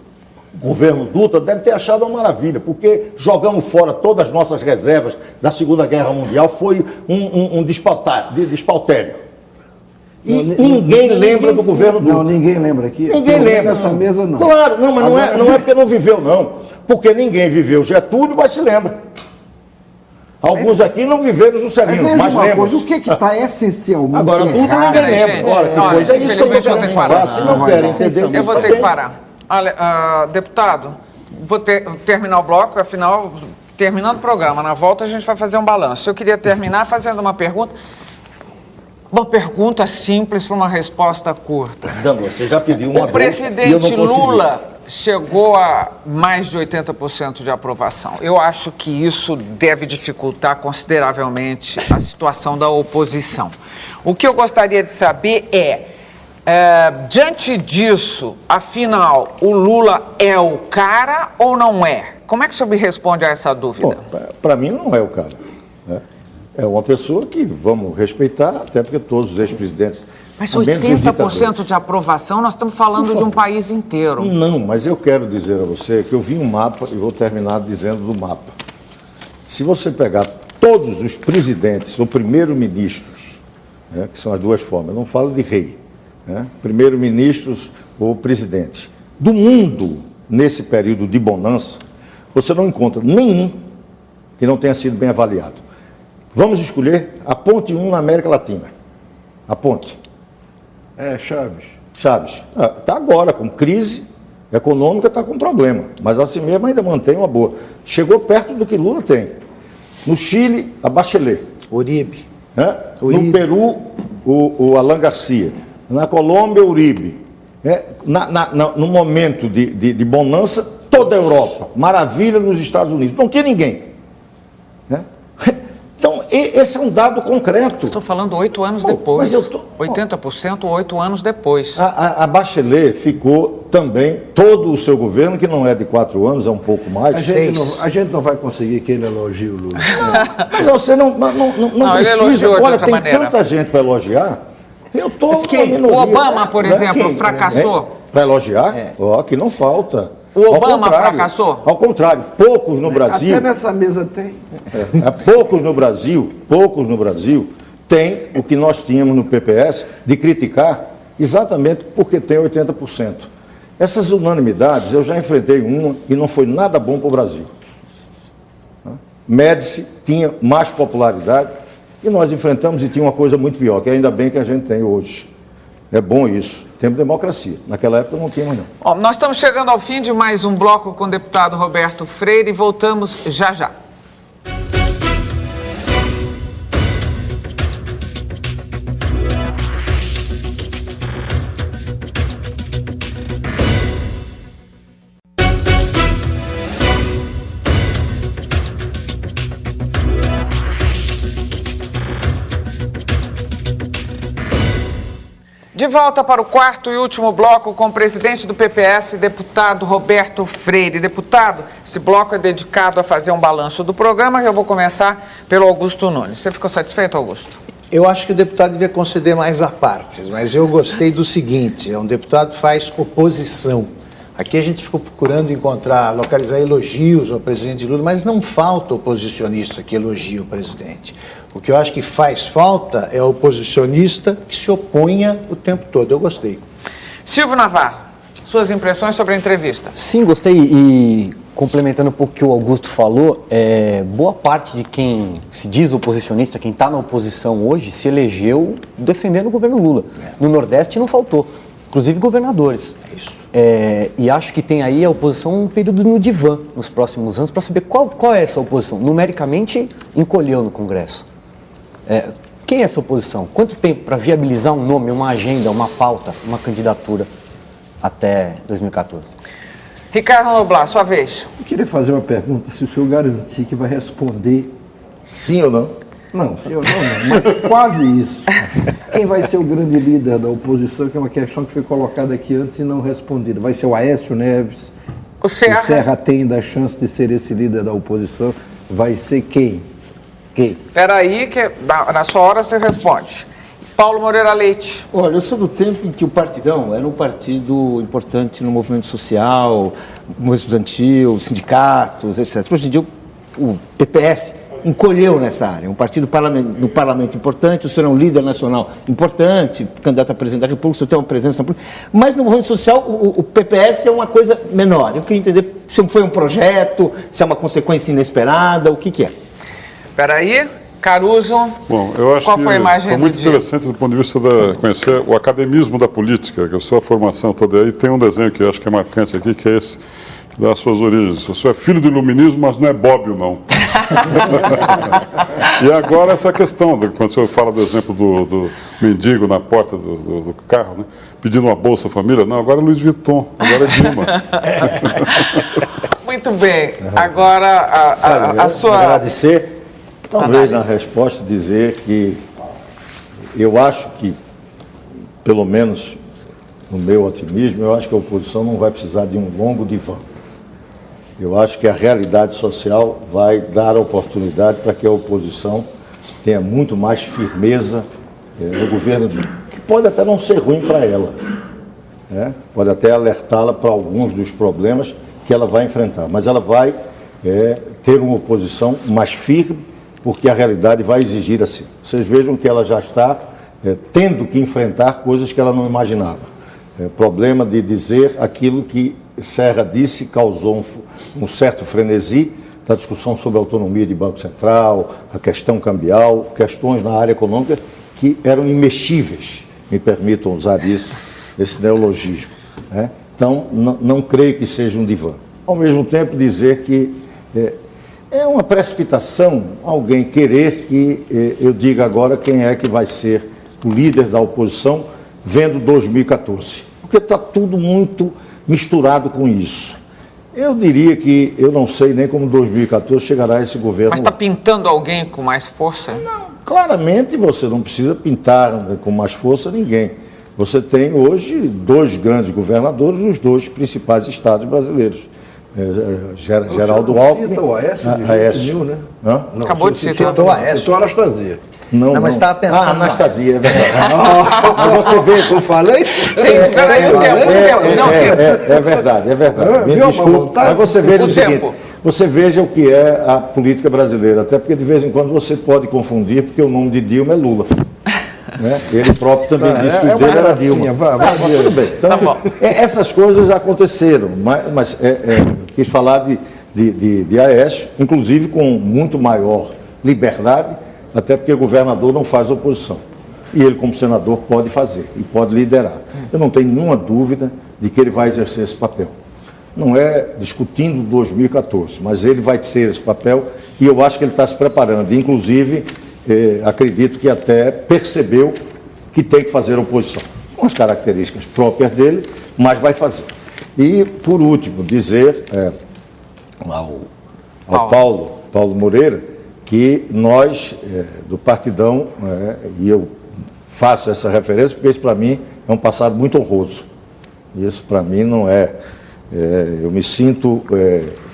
o governo Dutra deve ter achado uma maravilha, porque jogamos fora todas as nossas reservas da Segunda Guerra Mundial, foi um despautério. E ninguém lembra do governo Dutra. Não, ninguém lembra aqui. Ninguém Pelo menos lembra. Nessa mesa não. Claro, não, mas Agora, não é porque não viveu, não. Porque ninguém viveu Getúlio, mas se lembra. Alguns aqui não viveram Juscelino, veja mas uma lembram. coisa, o que está essencialmente Agora, tudo errado? ninguém Peraí, lembra. gente. Ora, que Olha, coisa é isso que eu infelizmente estou eu querendo tenho que falar. parar. Se não querem entender, Eu vou tudo ter que bem. parar. Olha, deputado, vou terminar o bloco, afinal, terminando o programa, na volta a gente vai fazer um balanço. Eu queria terminar fazendo uma pergunta simples para uma resposta curta. Dano, você já pediu uma O vez e eu presidente não consegui. Lula chegou a mais de 80% de aprovação. Eu acho que isso deve dificultar consideravelmente a situação da oposição. O que eu gostaria de saber diante disso, afinal, o Lula é o cara ou não é? Como é que o senhor me responde a essa dúvida? Para mim não é o cara. Né? É uma pessoa que vamos respeitar, até porque todos os ex-presidentes... Mas menos os 80% de aprovação, nós estamos falando de um país inteiro. Não, mas eu quero dizer a você que eu vi um mapa e vou terminar dizendo do mapa. Se você pegar todos os presidentes ou primeiro-ministros, né, que são as duas formas, eu não falo de rei, né, primeiro-ministros ou presidentes, do mundo nesse período de bonança, você não encontra nenhum que não tenha sido bem avaliado. Vamos escolher a ponte 1 na América Latina. A ponte. Chaves. Está agora com crise econômica, está com problema, mas assim mesmo ainda mantém uma boa. Chegou perto do que Lula tem. No Chile, a Bachelet. Uribe. Né? No Peru, o Alan Garcia. Na Colômbia, Uribe. No momento de bonança, toda a Europa. Maravilha nos Estados Unidos. Não tinha ninguém. Né? Então, esse é um dado concreto. Estou falando 8 anos Bom, depois. mas eu 80%, 8 anos depois. A Bachelet ficou também, todo o seu governo, que não é de 4 anos, é um pouco mais. A gente não vai conseguir que ele elogie o Lula. Mas você não ele precisa. elogiou de Olha, outra tem maneira. tanta gente para elogiar. Eu estou O Obama, por exemplo, fracassou. Para elogiar? Ó, que não falta. O Obama fracassou? Ao contrário, poucos no Brasil. Até nessa mesa tem. Poucos no Brasil têm o que nós tínhamos no PPS de criticar exatamente porque tem 80%. Essas unanimidades, eu já enfrentei uma e não foi nada bom para o Brasil. Médici tinha mais popularidade e nós enfrentamos e tinha uma coisa muito pior, que ainda bem que a gente tem hoje. É bom isso. Temos democracia. Naquela época não tínhamos, não. Bom, nós estamos chegando ao fim de mais um bloco com o deputado Roberto Freire e voltamos já já. De volta para o quarto e último bloco com o presidente do PPS, deputado Roberto Freire. Deputado, esse bloco é dedicado a fazer um balanço do programa, que eu vou começar pelo Augusto Nunes. Você ficou satisfeito, Augusto? Eu acho que o deputado devia conceder mais apartes, mas eu gostei do seguinte, um deputado faz oposição. Aqui a gente ficou procurando localizar elogios ao presidente Lula, mas não falta oposicionista que elogie o presidente. O que eu acho que faz falta é o oposicionista que se oponha o tempo todo. Eu gostei. Silvio Navarro, suas impressões sobre a entrevista? Sim, gostei. E complementando um pouco o que o Augusto falou, boa parte de quem se diz oposicionista, quem está na oposição hoje, se elegeu defendendo o governo Lula. No Nordeste não faltou, inclusive governadores. É isso. E acho que tem aí a oposição um período no divã nos próximos anos para saber qual é essa oposição. Numericamente, encolheu no Congresso. Quem é essa oposição? Quanto tempo para viabilizar um nome, uma agenda, uma pauta, uma candidatura até 2014? Ricardo Noblat, sua vez. Eu queria fazer uma pergunta, se o senhor garantir que vai responder. Sim ou não? Não, sim ou não, mas quase isso. Quem vai ser o grande líder da oposição, que é uma questão que foi colocada aqui antes e não respondida? Vai ser o Aécio Neves? O Serra. O Serra tem ainda a chance de ser esse líder da oposição. Vai ser quem? Espera aí, que na sua hora você responde. Paulo Moreira Leite. Olha, eu sou do tempo em que o Partidão era um partido importante no movimento social, movimento estudantil, sindicatos, etc. Hoje em dia o PPS encolheu nessa área, um partido do parlamento importante, o senhor é um líder nacional importante, candidato a presidente da República, o senhor tem uma presença na política, mas no movimento social o PPS é uma coisa menor. Eu queria entender se foi um projeto, se é uma consequência inesperada, o que é. Espera aí, Caruso. Bom, eu acho qual que foi a imagem foi muito do dia? interessante do ponto de vista de conhecer o academismo da política, que é a sua formação toda aí. Tem um desenho que eu acho que é marcante aqui, que é esse, que dá as suas origens. O senhor é filho do iluminismo, mas não é Bobbio, não. E agora essa questão, quando o senhor fala do exemplo do mendigo na porta do carro, né, pedindo uma Bolsa Família, não, agora é Louis Vuitton, agora é Dilma. Muito bem, agora a sua... Agradecer, talvez na resposta dizer que eu acho que, pelo menos no meu otimismo, eu acho que a oposição não vai precisar de um longo divã. Eu acho que a realidade social vai dar oportunidade para que a oposição tenha muito mais firmeza no governo, que pode até não ser ruim para ela, né? Pode até alertá-la para alguns dos problemas que ela vai enfrentar, mas ela vai ter uma oposição mais firme, porque a realidade vai exigir assim. Vocês vejam que ela já está tendo que enfrentar coisas que ela não imaginava. Problema de dizer aquilo que Serra disse causou um certo frenesi da discussão sobre a autonomia de Banco Central, a questão cambial, questões na área econômica que eram imexíveis, me permitam usar isso, esse neologismo, né? Então, não creio que seja um divã. Ao mesmo tempo, dizer que é uma precipitação alguém querer que eu diga agora quem é que vai ser o líder da oposição vendo 2014, porque está tudo muito misturado com isso. Eu diria que eu não sei nem como 2014 chegará esse governo. Mas está pintando alguém com mais força? Não, claramente você não precisa pintar com mais força ninguém. Você tem hoje 2 grandes governadores dos 2 principais estados brasileiros. Geraldo Alckmin. Cita o Aécio, né? Hã? Não, Acabou de citar. Citou o Aécio. Citou a Anastasia. Não, mas estava pensando lá. Anastasia, é verdade. Mas você vê, Eu falei? Gente, peraí, o tempo. É verdade. Me Viu, desculpe, mas você veja O o seguinte, tempo. você veja o que é a política brasileira, até porque de vez em quando você pode confundir, porque o nome de Dilma é Lula. Né? Ele próprio também disse que o dele era Dilma. Vai, Mas tudo bem. Então, Tá bom. essas coisas aconteceram, mas quis falar de Aécio, inclusive com muito maior liberdade, até porque o governador não faz oposição. E ele, como senador, pode fazer e pode liderar. Eu não tenho nenhuma dúvida de que ele vai exercer esse papel. Não é discutindo 2014, mas ele vai ter esse papel e eu acho que ele está se preparando. Inclusive, acredito que até percebeu que tem que fazer oposição, com as características próprias dele, mas vai fazer. E, por último, dizer ao Paulo Moreira, que nós, do Partidão, e eu faço essa referência porque isso para mim é um passado muito honroso. Isso para mim não é... eu me sinto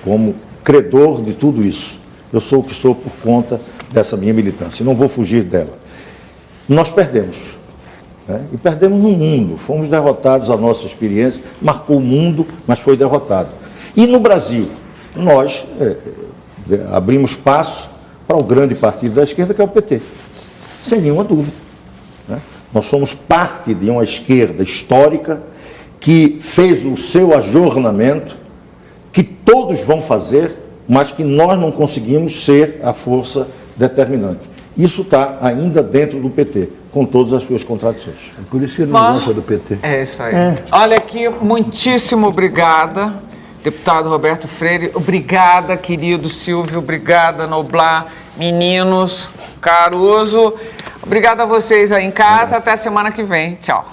como credor de tudo isso. Eu sou o que sou por conta dessa minha militância, não vou fugir dela. Nós perdemos, e perdemos no mundo, fomos derrotados, a nossa experiência marcou o mundo, mas foi derrotado. E no Brasil, nós abrimos espaço para o grande partido da esquerda, que é o PT, sem nenhuma dúvida. Nós somos parte de uma esquerda histórica que fez o seu ajornamento, que todos vão fazer, mas que nós não conseguimos ser a força determinante. Isso está ainda dentro do PT, com todas as suas contradições. Por isso que ele não gosta do PT. É isso aí. Olha aqui, muitíssimo obrigada, deputado Roberto Freire. Obrigada, querido Silvio. Obrigada, Noblar, meninos, Caruso. Obrigada a vocês aí em casa. Até a semana que vem. Tchau.